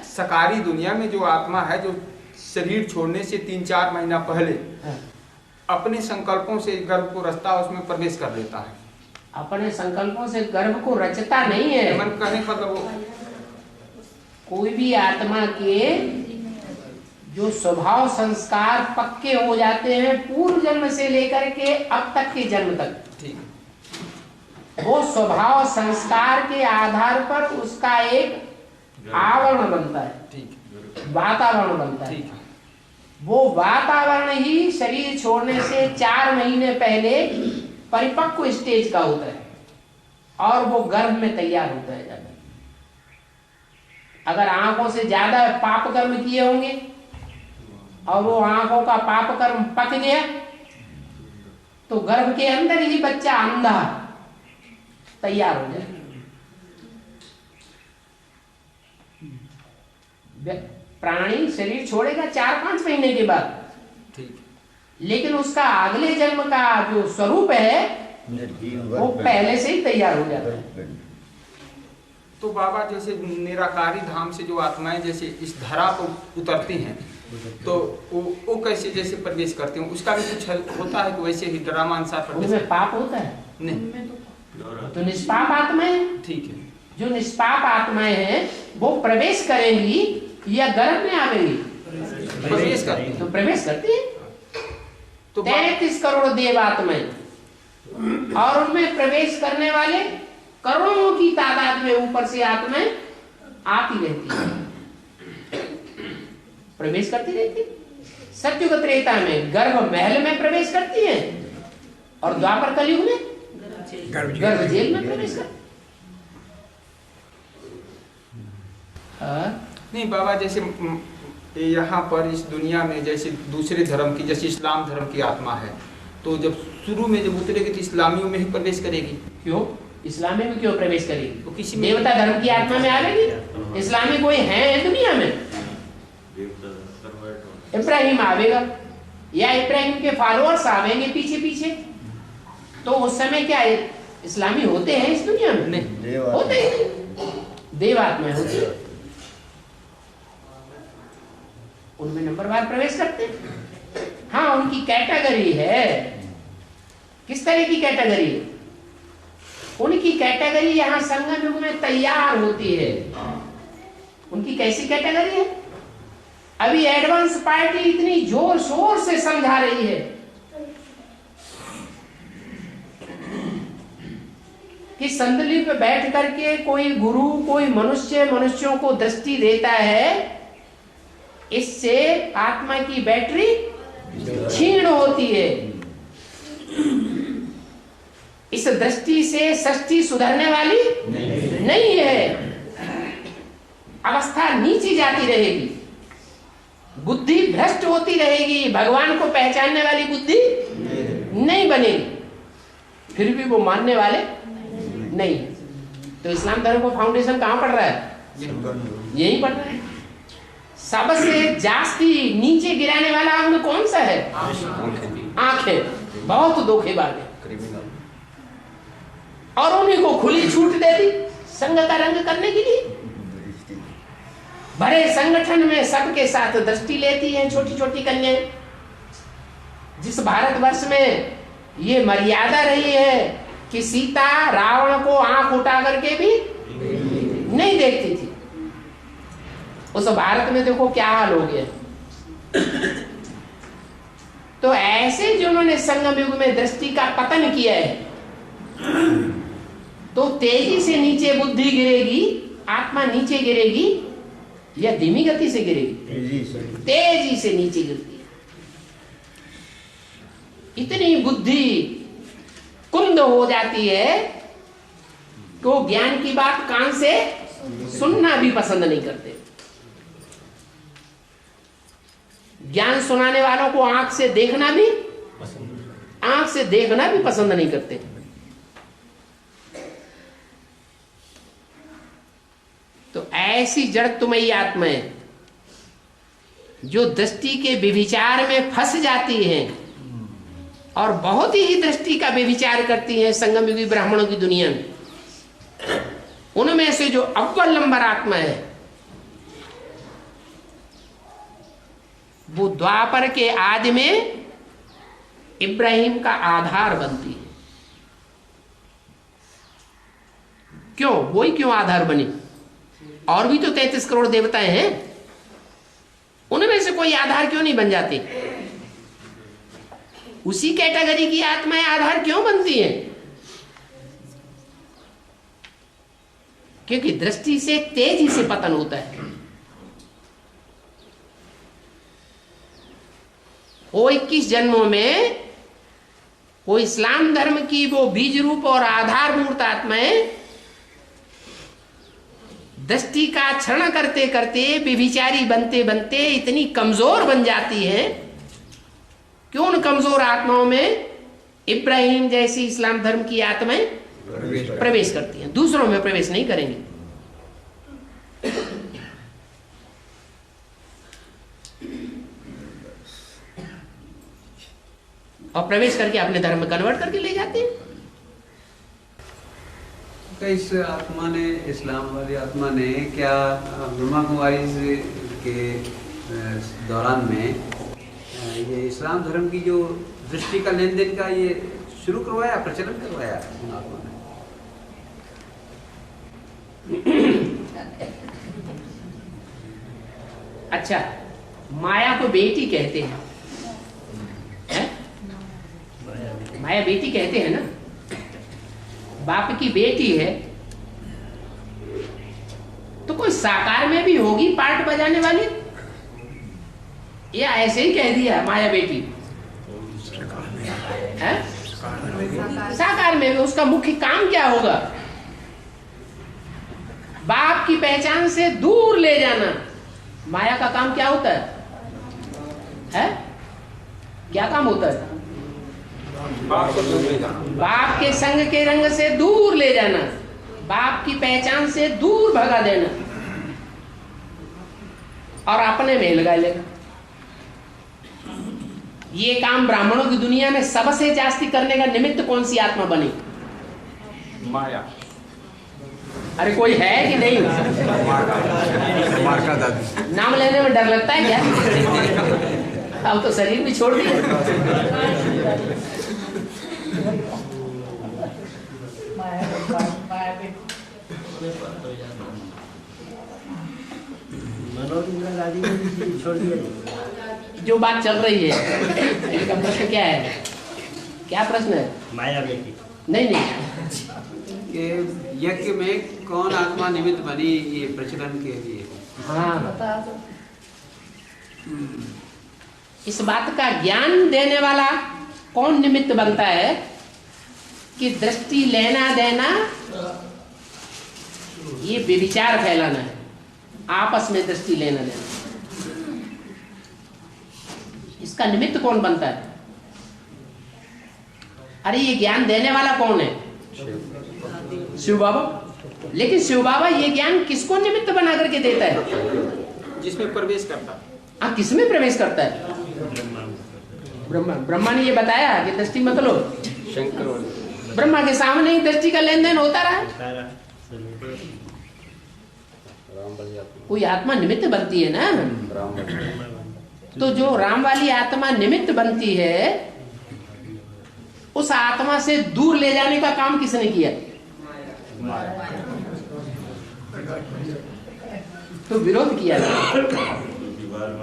सकारी दुनिया में जो आत्मा है, जो शरीर छोड़ने से 3-4 महीना पहले अपने संकल्पों से गर्भ को रचता है, उसमें प्रवेश कर लेता है।
अपने संकल्पों से गर्भ को रचता नहीं है।
मन कहने मतलब वो
कोई भी आत्मा के जो स्वभाव संस्कार पक्के हो जाते हैं पूर्व जन्म से लेकर के अब तक के जन्म तक, वो स्वभाव संस्कार के आधार पर उसका एक आवरण बनता है, वातावरण बनता है। वो वातावरण ही शरीर छोड़ने से 4 महीने पहले परिपक्व स्टेज का होता है और वो गर्भ में तैयार होता है ज्यादा। अगर आंखों से ज्यादा पाप कर्म किए होंगे और वो आंखों का पाप कर्म पक गया तो गर्भ के अंदर ही बच्चा अंधा तैयार हो जाए। प्राणी शरीर छोड़ेगा 4-5 महीने के बाद, लेकिन उसका अगले जन्म का जो स्वरूप है वो पहले से ही तैयार हो जाता है।
तो बाबा, जैसे निराकारी धाम से जो आत्माएं जैसे इस धरा पर उतरती हैं, तो वो कैसे जैसे प्रवेश करते हैं? उसका भी कुछ होता है कि वैसे ही ड्रामा अनुसार
उसमें पाप होता है?
नहीं,
तो निष्पाप आत्माएं,
ठीक है, जो
निष्पाप आत्माएं हैं वो प्रवेश करेंगी या गर्भ में आवेंगी?
प्रवेश करती,
तो प्रवेश करती है। तो 33 करोड़ देव आत्माएं और उनमें प्रवेश करने वाले करोड़ों की तादाद में ऊपर से आत्माएं आती रहती है, प्रवेश करती रहती। सत्युग त्रेता में गर्भ महल में प्रवेश करती है और द्वापर कलयुग में गर्भ जेल में प्रवेश करती।
नहीं बाबा, जैसे यहाँ पर इस दुनिया में जैसे दूसरे धर्म की, जैसे इस्लाम धर्म की आत्मा है, तो जब शुरू में जब उतरेगी तो इस्लामियों में ही प्रवेश करेगी।
क्यों इस्लामी में क्यों प्रवेश करेगी?
तो किसी
देवता धर्म की आत्मा में आवेगी। इस्लामी कोई है दुनिया में? इब्राहिम आवेगा या इब्राहिम के फॉलोअर्स आवेंगे पीछे पीछे, तो उस समय क्या इस्लामी होते हैं इस दुनिया में? नहीं होते ही नहीं, देवात्मा होती है, उनमें नंबरवार प्रवेश करते हैं। हाँ, उनकी कैटेगरी है। किस तरह की कैटेगरी है? उनकी कैटेगरी यहाँ संगम युग में तैयार होती है। उनकी कैसी कैटेगरी है? अभी एडवांस पार्टी इतनी जोर शोर से समझा रही है कि संदली पे बैठ करके कोई गुरु, कोई मनुष्यों को दृष्टि देता है, इससे आत्मा की बैटरी क्षीण होती है। इस दृष्टि से सृष्टि सुधरने वाली नहीं है, अवस्था नीचे जाती रहेगी, बुद्धि भ्रष्ट होती रहेगी, भगवान को पहचानने वाली बुद्धि नहीं बनेगी, फिर भी वो मानने वाले नहीं। तो इस्लाम धर्म को फाउंडेशन कहां पड़ रहा है? यही पड़ रहा है। सबसे जास्ती नीचे गिराने वाला अंग कौन सा है? आंखें। बहुत धोखेबाज है और उन्हीं को खुली छूट दे दी संग का रंग करने के लिए। बड़े संगठन में सबके साथ दृष्टि लेती हैं छोटी छोटी कन्याएं। जिस भारतवर्ष में ये मर्यादा रही है कि सीता रावण को आंख उठा करके भी नहीं देखती थी, उस भारत में देखो क्या हाल हो गया। तो ऐसे जिन्होंने संगम युग में दृष्टि का पतन किया है, तो तेजी से नीचे बुद्धि गिरेगी, आत्मा नीचे गिरेगी या धीमी गति से गिरेगी? तेजी से नीचे गिरती है। इतनी बुद्धि कुंद हो जाती है कि वो ज्ञान की बात कान से सुनना भी पसंद नहीं करते। ज्ञान सुनाने वालों को आंख से देखना भी पसंद नहीं करते। तो ऐसी जड़त्वमयी आत्माएं जो दृष्टि के व्यभिचार में फंस जाती हैं और बहुत ही दृष्टि का व्यभिचार करती हैं संगम युगी ब्राह्मणों की दुनिया में, उनमें से जो अव्वल नंबर आत्मा है वो द्वापर के आदि में इब्राहिम का आधार बनती है। क्यों? वही क्यों आधार बनी? और भी तो 33 करोड़ देवताएं हैं, उनमें से कोई आधार क्यों नहीं बन जाती? उसी कैटेगरी की आत्माएं आधार क्यों बनती हैं? क्योंकि दृष्टि से तेजी से पतन होता है। वो 21 जन्मों में वो इस्लाम धर्म की वो बीज रूप और आधार मूर्त आत्माएं दृष्टि का क्षरण करते करते व्यभिचारी बनते बनते इतनी कमजोर बन जाती है कि उन कमजोर आत्माओं में इब्राहिम जैसी इस्लाम धर्म की आत्माएं प्रवेश करती हैं, दूसरों में प्रवेश नहीं करेंगी। और प्रवेश करके अपने धर्म में कन्वर्ट करके ले जाते हैं।
तो इस आत्मा ने, इस्लाम वाली आत्मा ने क्या ब्रह्मा कुमारी के दौरान में ये इस्लाम धर्म की जो दृष्टि का लेन देन का ये शुरू करवाया, प्रचलन करवाया उन आत्मा ने?
अच्छा, माया को बेटी कहते हैं, माया बेटी कहते हैं ना। बाप की बेटी है तो कोई साकार में भी होगी पार्ट बजाने वाली, या ऐसे ही कह दिया माया बेटी है? साकार में भी उसका मुख्य काम क्या होगा? बाप की पहचान से दूर ले जाना। माया का काम क्या होता है? क्या काम होता है? बाप के संग के रंग से दूर ले जाना, बाप की पहचान से दूर भगा देना और अपने में लगा लेना। ये काम ब्राह्मणों की दुनिया में सबसे जास्ती करने का निमित्त कौन सी आत्मा बनी?
माया।
अरे कोई है कि नहीं? नाम लेने में डर लगता है क्या? अब तो शरीर भी छोड़ दिया। जो बात चल रही है इसका प्रश्न क्या है? क्या प्रश्न है?
माया बेटी
नहीं
कि यज्ञ में कौन आत्मा निमित्त बनी ये प्रचलन के लिए?
हाँ बता दो। इस बात का ज्ञान देने वाला कौन निमित्त बनता है कि दृष्टि लेना देना ये व्यभिचार फैलाना है, आपस में दृष्टि लेना देना, इसका निमित्त कौन बनता है? अरे ये ज्ञान देने वाला कौन है? शिव बाबा। लेकिन शिव बाबा ये ज्ञान किसको निमित्त बना करके देता है?
जिसमें प्रवेश करता है।
किसमें प्रवेश करता है? ब्रह्मा ने ये बताया कि दृष्टि मत लो।
शंकर
ब्रह्मा के सामने ही दृष्टि का लेन देन होता रहा। कोई आत्मा निमित्त बनती है ना, तो जो राम वाली आत्मा निमित्त बनती है उस आत्मा से दूर ले जाने का काम किसने किया? तो विरोध किया।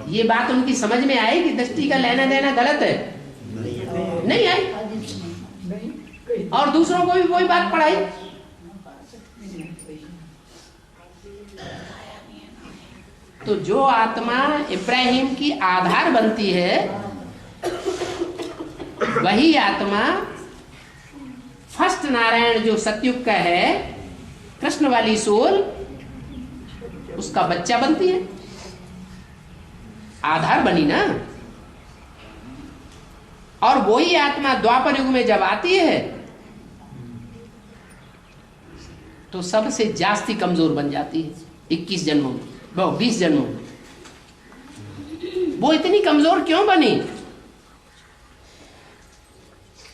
ये बात उनकी समझ में आई कि दृष्टि का लेना देना गलत है? नहीं आई। और दूसरों को भी वही बात पढ़ाई। तो जो आत्मा इब्राहिम की आधार बनती है वही आत्मा फर्स्ट नारायण जो सतयुग का है, कृष्ण वाली सोल, उसका बच्चा बनती है। आधार बनी ना। और वही आत्मा द्वापर युग में जब आती है तो सबसे जास्ती कमजोर बन जाती है। 21 जन्मों में, 20 जन्मों में। वो इतनी कमजोर क्यों बनी?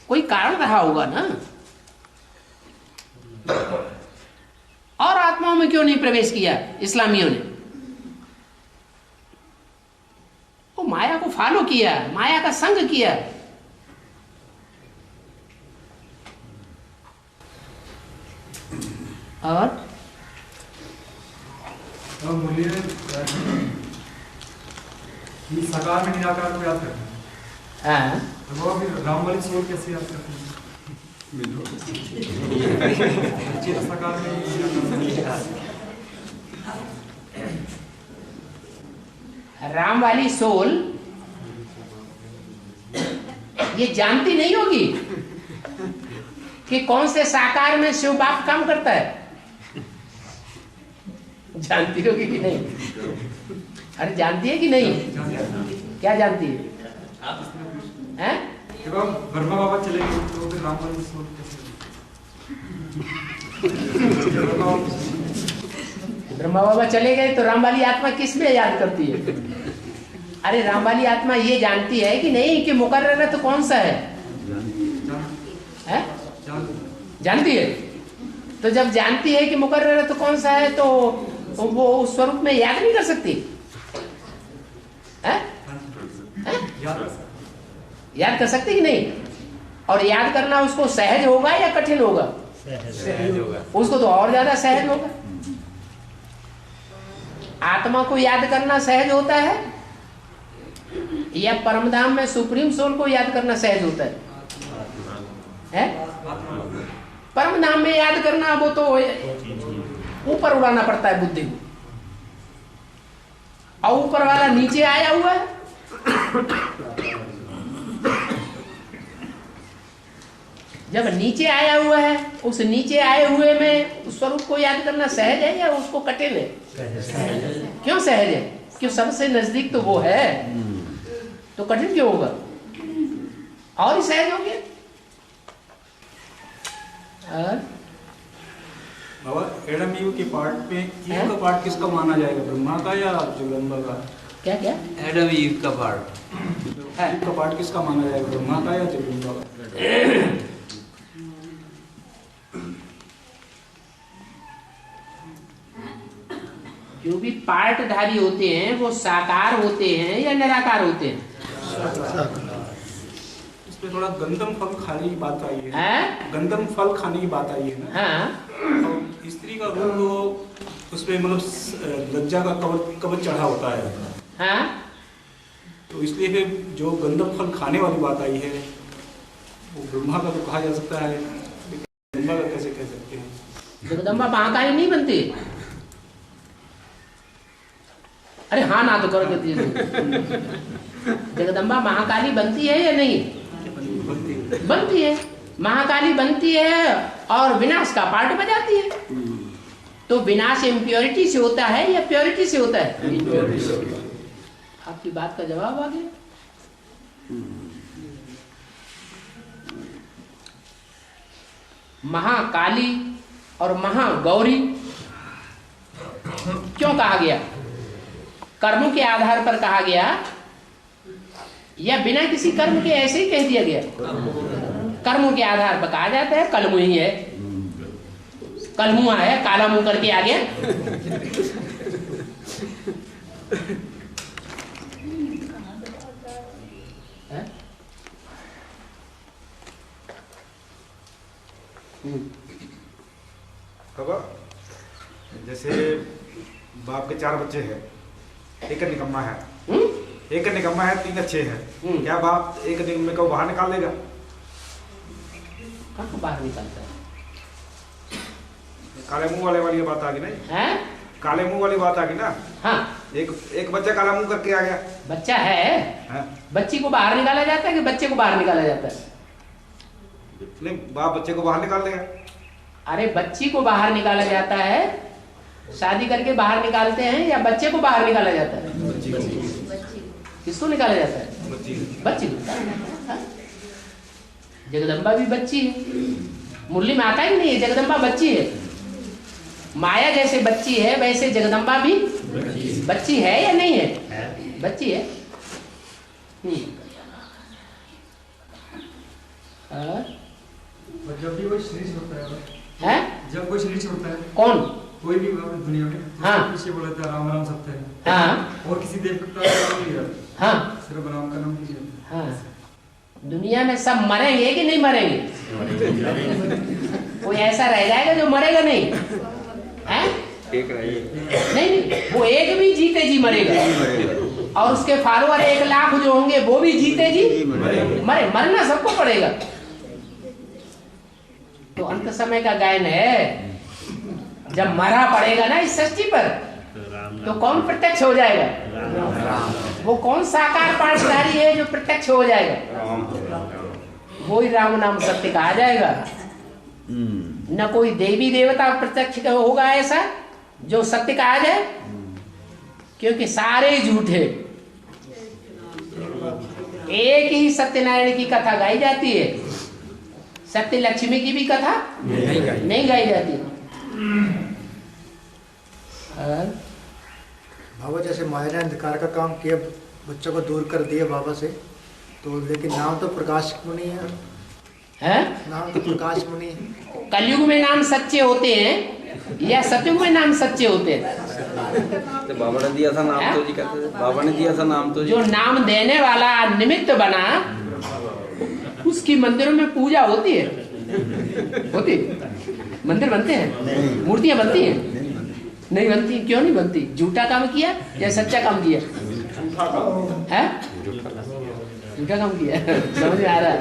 कोई कारण रहा होगा ना। और आत्माओं में क्यों नहीं प्रवेश किया इस्लामियों ने? वो माया को फॉलो किया, माया का संग किया। और
सकार में निराकार को याद करना।
हाँ,
तो वो फिर राम वाली सोच कैसे याद करते हैं? सकार में
राम वाली सोल ये जानती नहीं होगी कि कौन से साकार में शिव बाप काम करता है। जानती होगी कि नहीं? अरे जानती है कि नहीं? क्या जानती है? हैं?
जब ब्रह्मा बाबा चले गए तो फिर राम वाली सोच कैसे?
ब्रह्मा बाबा चले गए तो राम वाली आत्मा किस में याद करती है? अरे राम वाली आत्मा ये जानती है कि नहीं कि मुकर्रर तो कौन सा है? जानती है। तो जब जानती है कि मुकर्रर तो कौन सा है तो वो उस स्वरूप में याद नहीं कर सकती है? याद कर सकती कि नहीं? और याद करना उसको सहज होगा या कठिन होगा? सहज होगा। उसको तो और ज्यादा सहज होगा। आत्मा को याद करना सहज होता है या परमधाम में सुप्रीम सोल को याद करना सहज होता है? परमधाम में याद करना वो तो ऊपर उड़ाना पड़ता है बुद्धि को, और ऊपर वाला नीचे आया हुआ है। जब नीचे आया हुआ है, उस नीचे आए हुए में उस स्वरूप को याद करना सहज है या उसको कठिन है? क्यों सहज है? क्यों सबसे नजदीक तो वो है, तो कठिन क्यों होगा? और ही सहज हो गया।
बाबा एडम ईव के पार्ट में ईव का पार्ट किसका माना जाएगा, ब्रह्मा का या जगदम्बा का?
क्या क्या?
एडम ईव का पार्ट।
ईव का पार्ट किसका माना जाएगा, ब्रह्मा का या जगदम्बा का?
जो भी पार्टधारी होते हैं वो साकार होते हैं या निराकार होते हैं?
इसमें थोड़ा गंदम फल खाने की बात आई है। गंदम फल खाने की बात आई है ना।
हाँ।
तो स्त्री का रूप तो उसमें मतलब लज्जा का कवच चढ़ा होता है।
हाँ।
तो इसलिए फिर जो गंधक फल खाने वाली बात आई है वो ब्रह्मा का तो कहा जा सकता है, जगदम्बा का कैसे कह सकते हैं?
जगदम्बा महाकाली नहीं बनती। अरे हाँ ना तो करो जगदम्बा महाकाली बनती है या नहीं? बनती है। महाकाली बनती है और विनाश का पार्ट बजाती है। तो विनाश इम्प्योरिटी से होता है या प्योरिटी से होता है? आपकी बात का जवाब आ गया। महाकाली और महागौरी क्यों कहा गया? कर्मों के आधार पर कहा गया या बिना किसी कर्म के ऐसे ही कह दिया गया? कर्मों के आधार पर कहा जाता है। कलमु ही है, कलमुआ है, काला मुंह करके आ गया।
जैसे बाप के 4 बच्चे हैं, एक निकम्मा है, एक निकम्मा है, 3 अच्छे हैं, क्या बाप एक निकम्मे को बाहर निकाल देगा?
कहाँ बाहर निकालता है?
काले मुंह वाली बात आ गई नहीं
है?
काले मुंह वाली बात आ गई ना।
हाँ,
एक बच्चा काला मुंह करके आ गया।
बच्चा है, बच्ची को बाहर निकाला जाता है कि बच्चे को बाहर निकाला जाता है?
नहीं, बाप बच्चे को बाहर निकाल देगा।
अरे बच्ची को बाहर निकाला जाता है, शादी करके बाहर निकालते हैं या बच्चे को बाहर निकाला जाता है? किसको निकाला जाता है? बच्ची को। जगदम्बा भी बच्ची है। मुरली में आता ही नहीं है जगदम्बा बच्ची है। माया जैसे बच्ची है वैसे जगदम्बा भी बच्ची है या नहीं है? बच्ची है।
जब भी कोई शरीर छोड़ता है, जब कोई शरीर छोड़ता है,
कौन?
कोई भी दुनिया में,
हाँ,
पीछे बोला था राम राम सत्य है,
हाँ,
और किसी देव का नाम नहीं है,
हाँ,
सिर्फ राम का नाम नहीं है।
हाँ, दुनिया में सब मरेंगे कि नहीं मरेंगे? कोई ऐसा रह जाएगा जो मरेगा नहीं? है?
एक
नहीं, वो एक भी जीते जी मरेगा और उसके फॉलोअर 1 लाख जो होंगे वो भी जीते जी मरना सबको पड़ेगा। तो अंत समय का गायन है, जब मरा पड़ेगा ना इस सृष्टि पर तो कौन प्रत्यक्ष हो जाएगा? वो कौन साकार पाठधारी है जो प्रत्यक्ष हो जाएगा? वो ही राम नाम सत्य कहा जाएगा। न कोई देवी देवता प्रत्यक्ष होगा ऐसा जो सत्य कहा जाए, क्योंकि सारे झूठे। एक ही सत्यनारायण की कथा गाई जाती है, सत्य लक्ष्मी की भी कथा नहीं गाई जाती।
बाबा जैसे माया ने अंधकार का काम किया, बच्चों को दूर कर दिया बाबा से, तो लेकिन नाम तो प्रकाश मुनि है, नाम तो प्रकाश मुनि है।
कलयुग में नाम सच्चे होते हैं या सतयुग में नाम सच्चे होते हैं?
तो बाबा ने दिया था नाम तो जी, कहते थे बाबा ने दिया था नाम तो जी।
जो नाम देने वाला निमित्त बना उसकी मंदिरों में पूजा होती है, होती? मंदिर बनते हैं, मूर्तियां बनती हैं? नहीं बनती। क्यों नहीं बनती? झूठा काम किया या सच्चा काम किया? है झूठा काम किया। समझ में आ रहा है?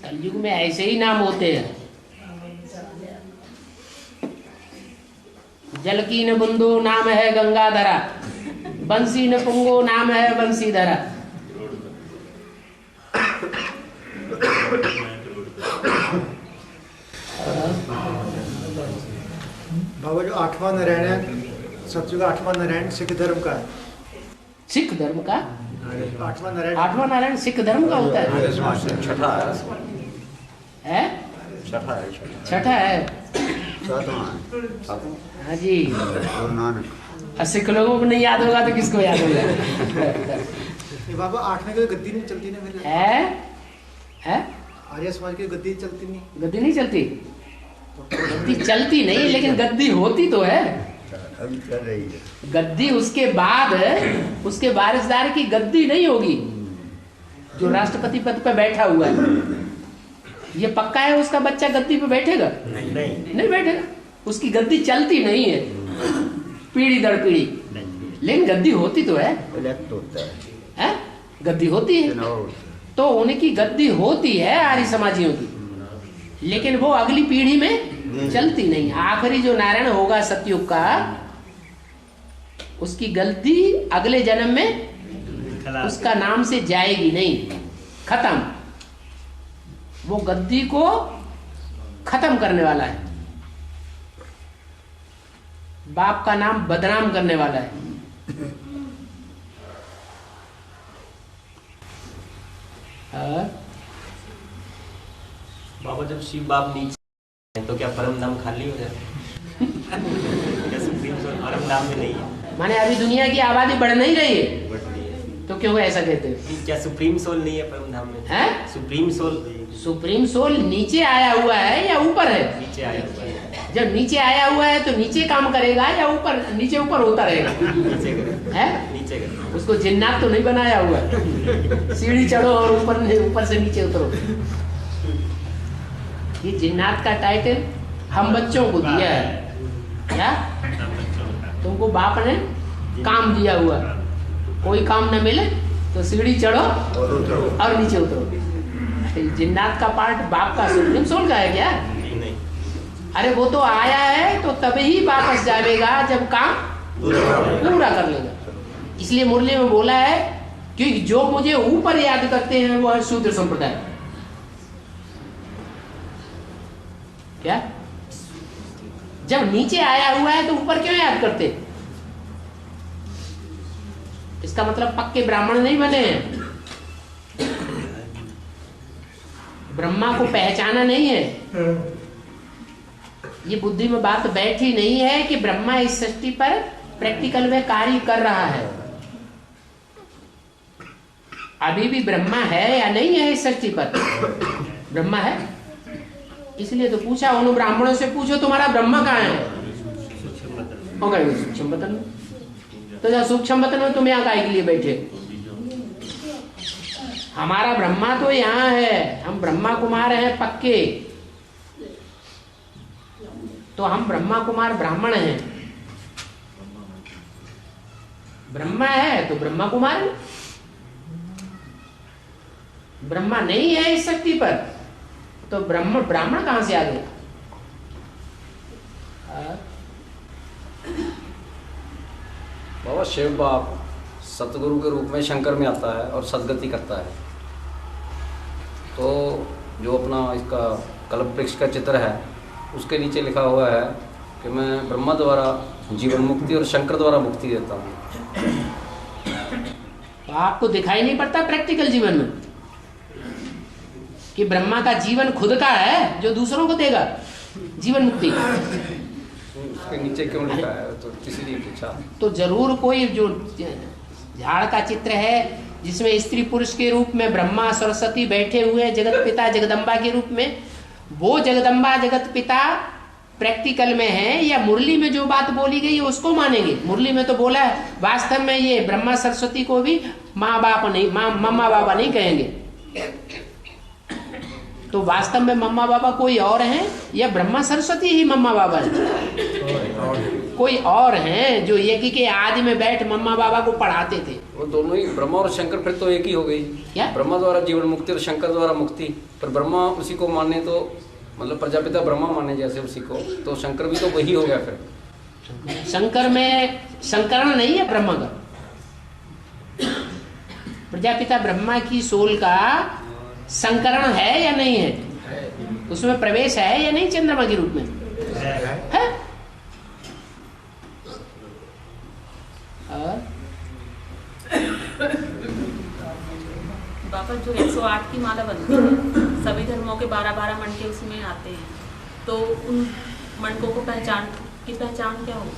कलयुग में ऐसे ही नाम होते हैं। जल की न बुंदो नाम है गंगाधरा, बंसी न पुंगो नाम है बंसीधरा।
बाबा जो 8वां नारायण है, सतयुग 8वां नारायण सिख धर्म का है।
सिख धर्म का
8वां नारायण
सिख धर्म का होता है। छठा है। हाँ जी। सिख लोगों को नहीं याद होगा तो किसको याद होगा?
बाबा 8वें की गद्दी नहीं चलती ना फिर?
है
आर्य समाज की गद्दी चलती नहीं?
गद्दी नहीं चलती? गद्दी चलती नहीं, लेकिन गद्दी होती तो है। गद्दी उसके बाद उसके वारिसदार की गद्दी नहीं होगी जो राष्ट्रपति पद पर बैठा हुआ है। ये पक्का है उसका बच्चा गद्दी पे बैठेगा? नहीं बैठेगा। उसकी गद्दी चलती नहीं है पीढ़ी दर पीढ़ी, लेकिन गद्दी होती तो है, गद्दी होती है। तो उनकी गद्दी होती है आर्य समाजियों की, लेकिन वो अगली पीढ़ी में चलती नहीं। आखिरी जो नारायण होगा सतयुग का, उसकी गद्दी अगले जन्म में उसका नाम से जाएगी नहीं, खत्म। वो गद्दी को खत्म करने वाला है, बाप का नाम बदनाम करने वाला है।
बाबा जब शिव बाप नीचे हैं तो क्या परम धाम खाली हो जाए? क्या सुप्रीम सोल परम धाम में नहीं है?
माने अभी दुनिया की आबादी बढ़ नहीं रही है, तो क्यों ऐसा कहते हो?
क्या सुप्रीम सोल नहीं है परम धाम में?
है
सुप्रीम सोल,
सुप्रीम सोल नीचे आया हुआ है या ऊपर है?
नीचे आया हुआ है।
जब नीचे आया हुआ है तो नीचे काम करेगा या ऊपर, नीचे ऊपर होता रहेगा?
नीचे करेगा।
है
नीचे करेगा।
उसको जिन्नात तो नहीं बनाया हुआ है सीढ़ी चढ़ो और ऊपर से नीचे उतरो। ये जिन्नात का टाइटल हम बच्चों को दिया है। क्या तुमको बाप ने काम दिया हुआ, कोई काम न मिले तो सीढ़ी चढ़ो और नीचे उतरो। जिन्नात का पार्ट बाप का सुप्रीम सोल का है क्या?
नहीं।
अरे वो तो आया है तो तभी वापस जाएगा जब काम पूरा कर लेगा। इसलिए मुरली में बोला है कि जो मुझे ऊपर याद करते हैं वो है शूद्र संप्रदाय। क्या जब नीचे आया हुआ है तो ऊपर क्यों याद करते? इसका मतलब पक्के ब्राह्मण नहीं बने हैं, ब्रह्मा को पहचाना नहीं है। ये बुद्धि में बात बैठी नहीं है कि ब्रह्मा इस सृष्टि पर प्रैक्टिकल में कार्य कर रहा है। अभी भी ब्रह्मा है या नहीं है इस सृष्टि पर? ब्रह्मा है। इसलिए तो पूछा, उन ब्राह्मणों से पूछो तुम्हारा ब्रह्मा कहाँ है? सूक्ष्म बतन में। तो जब सूक्ष्म बतन में तुम यहाँ काय के लिए बैठे? हमारा ब्रह्मा तो यहाँ है, हम ब्रह्मा कुमार हैं पक्के। तो हम ब्रह्मा कुमार ब्राह्मण हैं। ब्रह्मा है तो ब्रह्मा कुमार है। ब्रह्मा नहीं है इस शक्ति पर तो ब्राह्मण कहां से आ गया?
बाबा शिव बाप सतगुरु के रूप में शंकर में आता है और सदगति करता है। तो जो अपना इसका कल्प वृक्ष का चित्र है उसके नीचे लिखा हुआ है कि मैं ब्रह्मा द्वारा जीवन मुक्ति और शंकर द्वारा मुक्ति देता हूँ।
तो आपको दिखाई नहीं पड़ता प्रैक्टिकल जीवन में कि ब्रह्मा का जीवन खुद का है जो दूसरों को देगा जीवन मुक्ति?
उसके नीचे क्यों लिखा है? तो इसलिए पूछा। तो
जरूर कोई जो झाड़ का चित्र है जिसमें स्त्री पुरुष के रूप में ब्रह्मा सरस्वती बैठे हुए जगत पिता जगदम्बा के रूप में, वो जगदम्बा जगत पिता प्रैक्टिकल में है या मुरली में जो बात बोली गई है उसको मानेंगे? मुरली में तो बोला है वास्तव में ये ब्रह्मा सरस्वती को भी माँ बाप नहीं, मम्मा बाबा नहीं कहेंगे। तो वास्तव में मम्मा बाबा कोई और हैं या ब्रह्मा सरस्वती ही मम्मा बाबा है? कोई और हैं जो एक ही के आदि में बैठ मम्मा बाबा को पढ़ाते थे।
वो दोनों ही ब्रह्मा और शंकर फिर तो एक ही हो गई।
क्या?
ब्रह्मा द्वारा जीवन मुक्ति और शंकर द्वारा मुक्ति। पर ब्रह्मा उसी को माने तो मतलब प्रजापिता ब्रह्मा माने जैसे उसी को, तो शंकर भी तो वही हो गया। फिर
शंकर में संकरण नहीं है ब्रह्मा का। प्रजापिता ब्रह्मा की सोल का संकरण है या नहीं है? उसमें प्रवेश है या नहीं चंद्रमा के रूप में? है?
बाबा जो 108 की माला बनती है सभी धर्मों के 12-12 मंडके उसमें आते हैं, तो उन मंडकों को पहचान क्या होगी?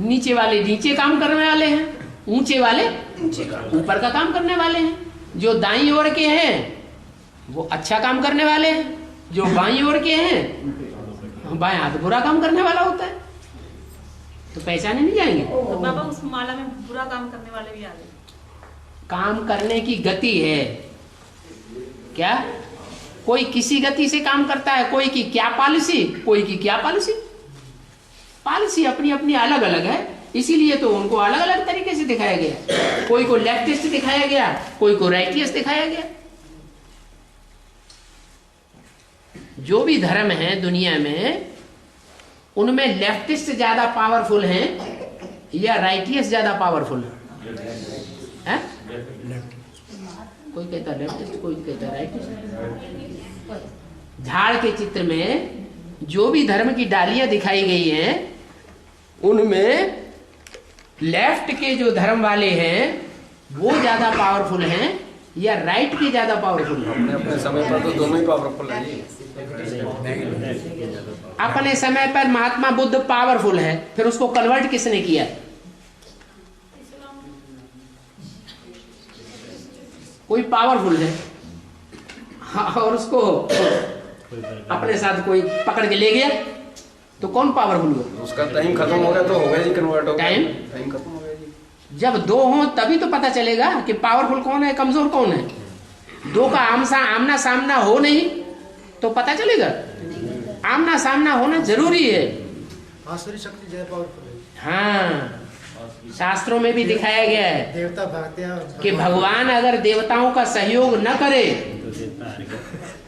नीचे वाले नीचे काम करने वाले हैं, ऊंचे वाले ऊपर का काम करने वाले हैं। जो दाईं ओर के हैं वो अच्छा काम करने वाले हैं, जो बाईं ओर के हैं बाएं हाथ बुरा काम करने वाला होता है। तो पहचाने नहीं जाएंगे?
तो बाबा उस माला में बुरा काम करने वाले भी आ गए।
काम करने की गति है क्या कोई किसी गति से काम करता है, कोई की क्या पॉलिसी, कोई की क्या पॉलिसी। पॉलिसी अपनी अपनी अलग अलग है, इसीलिए तो उनको अलग अलग तरीके से दिखाया गया। कोई को लेफ्टिस्ट दिखाया गया, कोई को राइटियस्ट दिखाया गया। जो भी धर्म है दुनिया में, उनमें लेफ्टिस्ट ज्यादा पावरफुल हैं या राइटियस्ट ज्यादा पावरफुल है? कोई कहता लेफ्टिस्ट, कोई कहता राइटिस्ट। झाड़ के चित्र में जो भी धर्म की डालियां दिखाई गई हैं, उनमें लेफ्ट के जो धर्म वाले हैं वो ज्यादा पावरफुल हैं या राइट के ज्यादा पावरफुल हैं?
अपने अपने समय पर तो दोनों ही पावरफुल हैं जी।
अपने समय पर महात्मा बुद्ध पावरफुल है, फिर उसको कन्वर्ट किसने किया? कोई पावरफुल है और उसको अपने साथ कोई पकड़ के ले गया, तो कौन पावरफुल हुआ?
उसका टाइम खत्म हो गया तो हो गया जी, कन्वर्ट हो गया।
टाइम
खत्म हो गया जी।
जब दो हो तभी तो पता चलेगा कि पावरफुल कौन है, कमजोर कौन है। दो का आमना सामना हो नहीं तो पता चलेगा। आमना सामना होना जरूरी है।
आसुरी शक्ति ज्यादा पावरफुल है।
हाँ, शास्त्रों में भी दिखाया गया है
देवता भागते हैं
कि भगवान अगर देवताओं का सहयोग न करे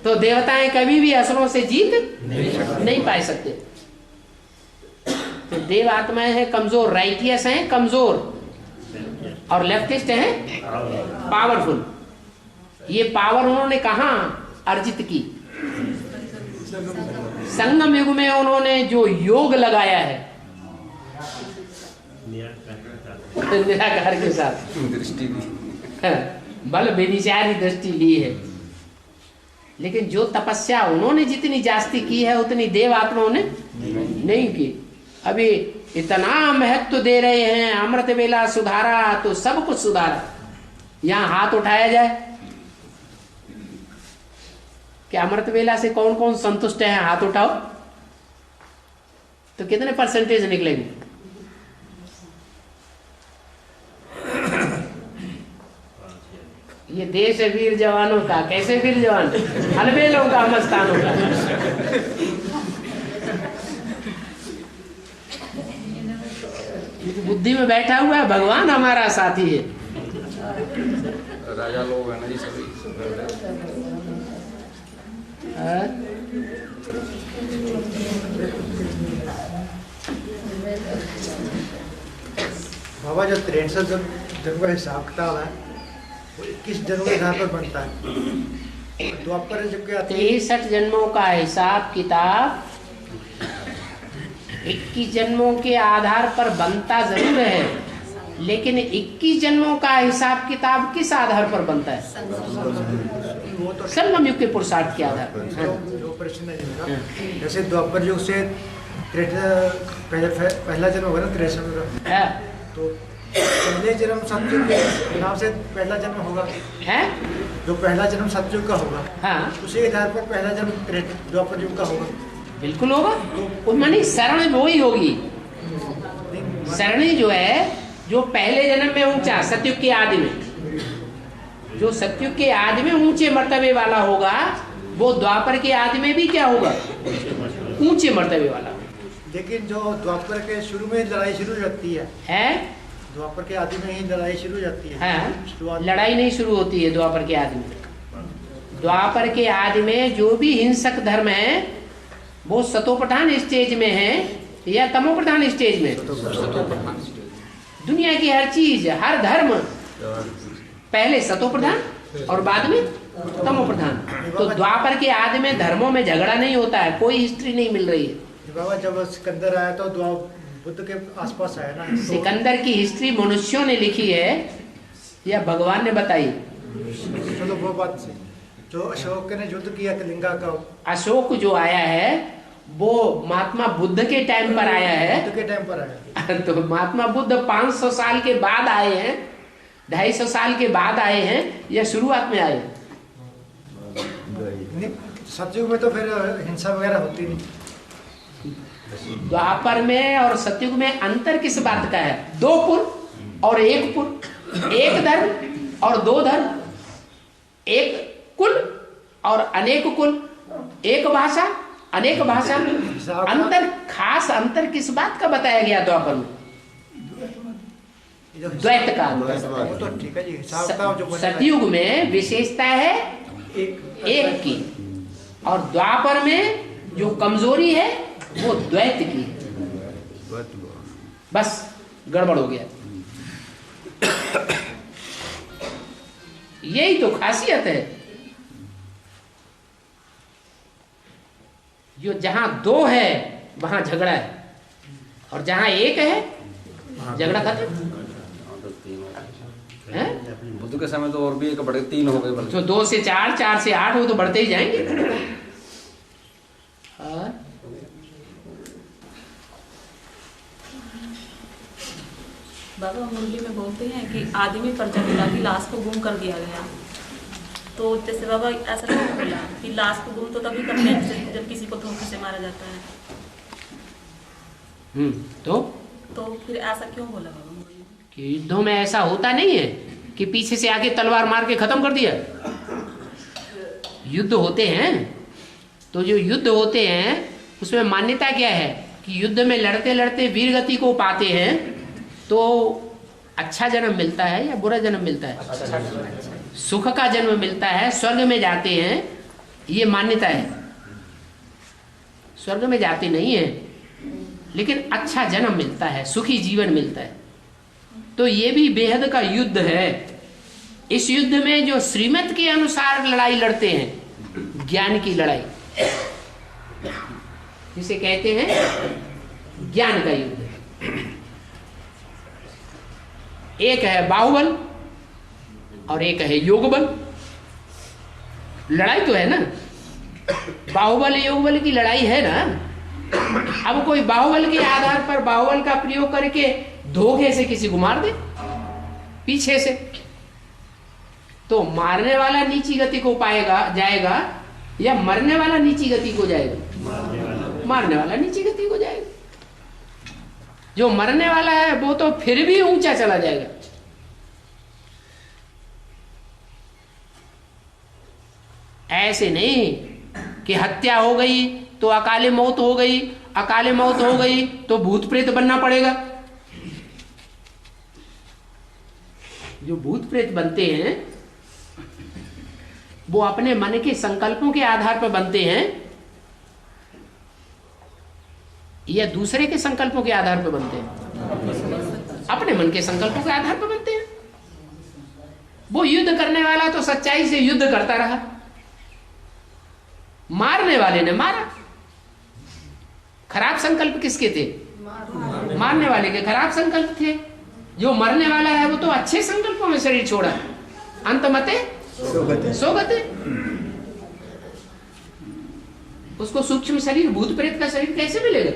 तो देवताएं कभी भी असुरों से जीत नहीं पा सकते। तो देव आत्माएं हैं कमजोर, राइटियस हैं कमजोर, और लेफ्टिस्ट हैं पावरफुल। ये पावर उन्होंने कहाँ अर्जित की? संगम युग में उन्होंने जो योग लगाया है निराकार के साथ,
दृष्टि
बल बेविचारी दृष्टि ली है। लेकिन जो तपस्या उन्होंने जितनी जास्ती की है उतनी देव आत्माओं ने नहीं की। अभी इतना महत्व दे रहे हैं, अमृत वेला सुधारा तो सब कुछ सुधारा। यहाँ हाथ उठाया जाए कि अमृत वेला से कौन कौन संतुष्ट है, हाथ उठाओ, तो कितने परसेंटेज निकलेंगे? ये देश है वीर जवानों का। कैसे वीर जवान? अलबेलों का, मस्तानों का। बुद्धि में बैठा हुआ है भगवान हमारा साथी है।
राजा लोग है ना जी सभी।
बाबा जो 63 जन्म का हिसाब किताब है वो 21 जन्मों के आधार पर बनता है। द्वापर युग के
63 जन्मों का हिसाब किताब 21 जन्मों के आधार पर बनता जरूर है, लेकिन 21 जन्मों का हिसाब किताब किस आधार पर बनता है? संगम युग के पुरुषार्थ के आधार पर।
जैसे द्वापर युग से पहला जन्म होगा ना 63 का, तो पहले जन्म सतयुग के नाम से पहला जन्म होगा
है,
जो पहला जन्म सतयुग का होगा।
हाँ,
उसी आधार पर पहला जन्म द्वापर युग का होगा।
बिल्कुल होगा। तो मानी शरण वो ही होगी। सरणी जो है, जो पहले जन्म में ऊंचा सतयुग के आदि में, जो सतयुग के आदि में ऊंचे मर्तबे वाला होगा, वो द्वापर के आदि में भी क्या होगा? ऊंचे मर्तबे वाला।
लेकिन जो द्वापर के शुरू में लड़ाई शुरू हो जाती है, द्वापर के आदि में ही लड़ाई शुरू हो जाती है।
लड़ाई नहीं शुरू होती है द्वापर के आदि में। द्वापर के आदि में जो भी हिंसक धर्म है वो सतोप्रधान स्टेज में है या तमोप्रधान स्टेज में? दुनिया की हर चीज, हर धर्म पहले सतोप्रधान और बाद में तमोप्रधान। तो द्वापर के आदि में धर्मों में झगड़ा नहीं होता है, कोई हिस्ट्री नहीं मिल रही है।
बाबा जब सिकंदर आया तो बुद्ध के आसपास आया ना।
सिकंदर की हिस्ट्री मनुष्यों ने लिखी है या भगवान ने बताई?
चलो वो बात से जो अशोक ने युद्ध किया कलिंगा का,
अशोक जो आया है वो महात्मा बुद्ध के टाइम पर आया है।
बुद्ध के टाइम पर आया
तो महात्मा बुद्ध 500 साल के बाद आए हैं, 250 साल के बाद आए हैं या शुरुआत में आए?
सतयुग में तो फिर हिंसा वगैरह होती नहीं।
द्वापर में और सतयुग में अंतर किस बात का है? 2 कुल और 1 कुल, 1 धर्म और 2 धर्म, 1 कुल और अनेक कुल, एक भाषा अनेक भाषा। अंतर, खास अंतर किस बात का बताया गया द्वापर में? द्वैत का। सतयुग में विशेषता है एक की, और द्वापर में जो कमजोरी है वो द्वैत की। बस गड़बड़ हो गया। यही तो खासियत है। जो जहां दो है वहां झगड़ा है, और जहां एक है झगड़ा खत्म।
बुद्ध के समय तो और भी एक बढ़े 3 हो गए,
तो 2 से 4, 4 से 8 हो तो बढ़ते ही जाएंगे।
बाबा मुरली में बोलते हैं कि आदमी पर्चा मिला कि लाश को गुम कर दिया गया। तो जैसे बाबा ऐसा क्यों बोला कि लाश को गुम तो तभी करते हैं जब किसी को धोखे से मारा जाता है।
तो
फिर ऐसा क्यों बोला बाबा मुरली में?
कि युद्धों में ऐसा होता नहीं है कि पीछे से आके तलवार मार के खत्म कर दिया। युद्ध होते हैं, तो जो युद्ध होते हैं उसमें मान्यता क्या है कि युद्ध में लड़ते लड़ते वीर गति को पाते हैं तो अच्छा जन्म मिलता है या बुरा जन्म मिलता है? सुख का जन्म मिलता है, स्वर्ग में जाते हैं, ये मान्यता है। स्वर्ग में जाते नहीं है लेकिन अच्छा जन्म मिलता है, सुखी जीवन मिलता है। तो ये भी बेहद का युद्ध है। इस युद्ध में जो श्रीमत के अनुसार लड़ाई लड़ते हैं, ज्ञान की लड़ाई जिसे कहते हैं ज्ञान का युद्ध। एक है बाहुबल और एक है योग बल। लड़ाई तो है ना, बाहुबल योग बल की लड़ाई है ना। अब कोई बाहुबल के आधार पर बाहुबल का प्रयोग करके धोखे से किसी को मार दे पीछे से, तो मारने वाला नीची गति को पाएगा जाएगा या मरने वाला नीची गति को जाएगा? मारने वाला नीची गति को जाएगा। जो मरने वाला है वो तो फिर भी ऊंचा चला जाएगा। ऐसे नहीं कि हत्या हो गई तो अकाले मौत हो गई, अकाले मौत हो गई तो भूत प्रेत बनना पड़ेगा। जो भूत प्रेत बनते हैं वो अपने मन के संकल्पों के आधार पर बनते हैं या दूसरे के संकल्पों के आधार पर बनते हैं? अपने मन के संकल्पों के आधार पर बनते हैं। वो युद्ध करने वाला तो सच्चाई से युद्ध करता रहा, मारने वाले ने मारा। खराब संकल्प किसके थे? मारने वाले के खराब संकल्प थे। जो मरने वाला है वो तो अच्छे संकल्पों में शरीर छोड़ा। अंत मते सोगते। उसको सूक्ष्म शरीर, भूत प्रेत का शरीर कैसे मिलेगा?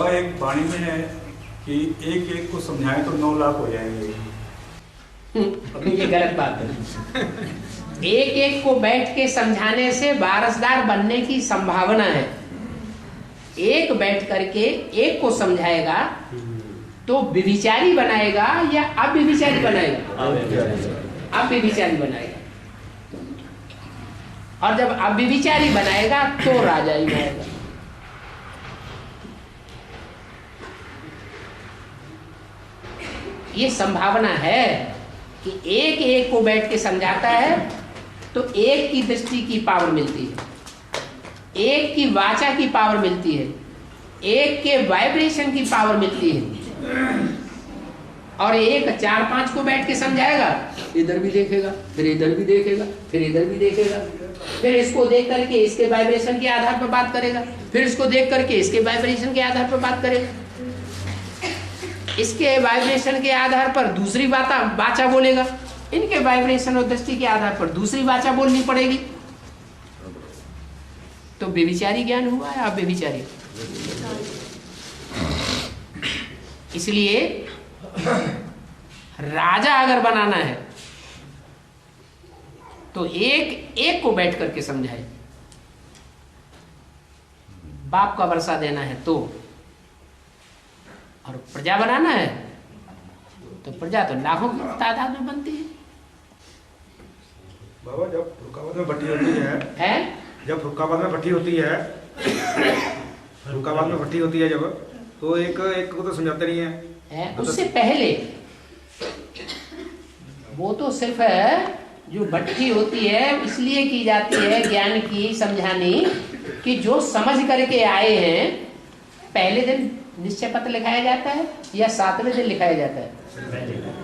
एक वाणी में है कि एक एक को समझाएं तो 9 लाख हो जाएंगे।
ये गलत बात है। एक एक को बैठ के समझाने से वारसदार बनने की संभावना है। एक बैठ करके एक को समझाएगा तो व्यभिचारी बनाएगा या अव्यभिचारी बनाएगा? अव्यभिचारी बनाएगा। और जब अव्यभिचारी बनाएगा तो राजा ही बनाएगा। ये संभावना है कि एक एक को बैठ के समझाता है तो एक की दृष्टि की पावर मिलती है, एक की वाचा की पावर मिलती है, एक के वाइब्रेशन की पावर मिलती है। और एक 4-5 को बैठ के समझाएगा, इधर भी देखेगा, फिर इधर भी देखेगा, फिर इधर भी देखेगा, फिर इसको देख करके इसके वाइब्रेशन के आधार पर बात करेगा, फिर इसको देख करके इसके वाइब्रेशन के आधार पर बात करेगा, इसके वाइब्रेशन के आधार पर दूसरी वाचा बोलेगा, इनके वाइब्रेशन और दृष्टि के आधार पर दूसरी वाचा बोलनी पड़ेगी। तो व्यभिचारी ज्ञान हुआ है, आप व्यभिचारी। इसलिए राजा अगर बनाना है तो एक एक को बैठ करके समझाए। बाप का वर्षा देना है तो, और प्रजा बनाना है तो प्रजा तो लाखों की तादाद में बनती है।
बाबा जब फुर्रुखाबाद में भट्टी होती है जब फुर्रुखाबाद में भट्टी होती है फुर्रुखाबाद में भट्टी होती है जब तो एक को तो समझाते नहीं है।
उससे पहले वो तो सिर्फ जो भट्टी होती है इसलिए की जाती है ज्ञान की समझानी कि जो समझ करके आए हैं पहले दिन निश्चय पत्र लिखाया जाता है या 7वें दिन लिखाया जाता है?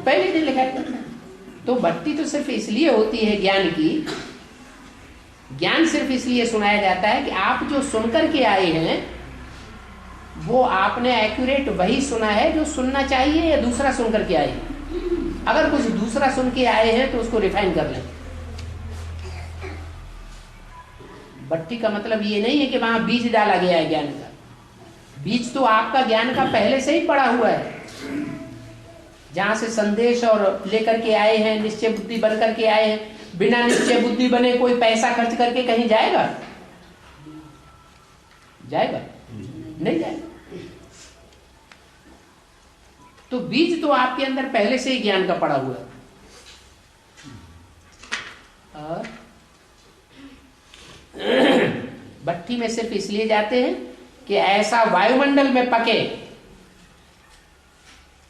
पहले दिन लिखाया जाता है। तो भट्टी तो सिर्फ इसलिए होती है ज्ञान की, ज्ञान सिर्फ इसलिए सुनाया जाता है कि आप जो सुनकर के आए हैं वो आपने एक्यूरेट वही सुना है जो सुनना चाहिए या दूसरा सुनकर के आए। अगर कुछ दूसरा सुन के आए हैं तो उसको रिफाइन कर लें। भट्टी का मतलब ये नहीं है कि वहां बीज डाला गया है ज्ञान का। बीज तो आपका ज्ञान का पहले से ही पड़ा हुआ है। जहां से संदेश और लेकर के आए हैं, निश्चय बुद्धि बन करके आए हैं। बिना निश्चय बुद्धि बने कोई पैसा खर्च करके कहीं जाएगा? जाएगा? नहीं जाएगा। तो बीज तो आपके अंदर पहले से ही ज्ञान का पड़ा हुआ है। और भट्टी में सिर्फ इसलिए जाते हैं कि ऐसा वायुमंडल में पके,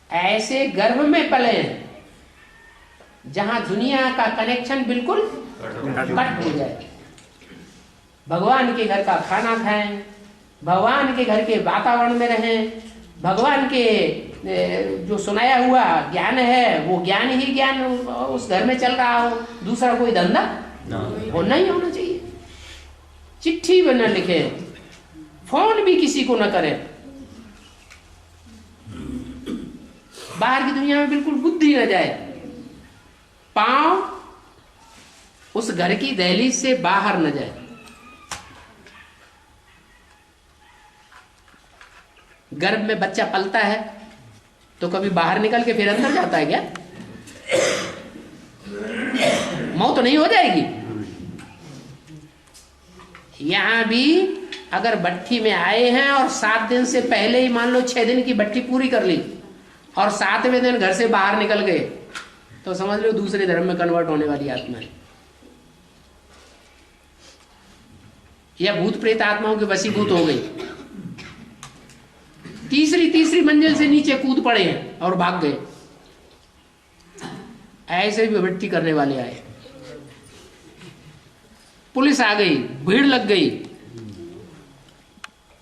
ऐसे गर्भ में पले जहां दुनिया का कनेक्शन बिल्कुल कट हो जाए। भगवान के घर का खाना खाएं, भगवान के घर के वातावरण में रहें, भगवान के जो सुनाया हुआ ज्ञान है वो ज्ञान ही ज्ञान उस घर में चल रहा हो, दूसरा कोई धंधा होना ही होना चाहिए। चिट्ठी भी न लिखे, फोन भी किसी को न करें, बाहर की दुनिया में बिल्कुल बुद्धि न जाए, पांव उस घर की दहलीज से बाहर न जाए। गर्भ में बच्चा पलता है तो कभी बाहर निकल के फिर अंदर जाता है क्या? मौत नहीं हो जाएगी? यहां भी अगर भट्टी में आए हैं और 7 दिन से पहले ही मान लो 6 दिन की भट्टी पूरी कर ली और 7वें दिन घर से बाहर निकल गए तो समझ लो दूसरे धर्म में कन्वर्ट होने वाली आत्मा है, या भूत प्रेत आत्माओं के वशीभूत हो गई। तीसरी मंजिल से नीचे कूद पड़े हैं और भाग गए। ऐसे भी भट्टी करने वाले आए, पुलिस आ गई, भीड़ लग गई,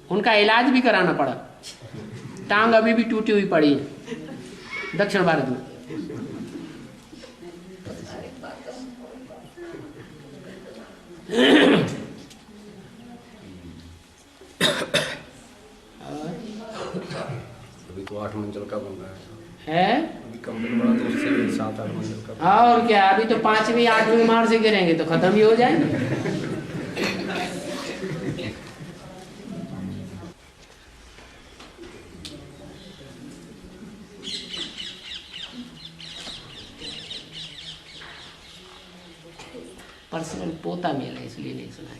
उनका इलाज भी कराना पड़ा। टांग अभी भी टूटी हुई पड़ी है दक्षिण भारत में।
अभी तो 8 मंजिल का बन रहा
है।
अभी कंप्लीट बना तो उससे भी 7-8 मंजिल का।
और क्या, अभी तो 5वीं 8वीं मार से गिरेंगे तो खत्म ही हो जाएगा। पर्सनल पोता मेला इसलिए नहीं सुना।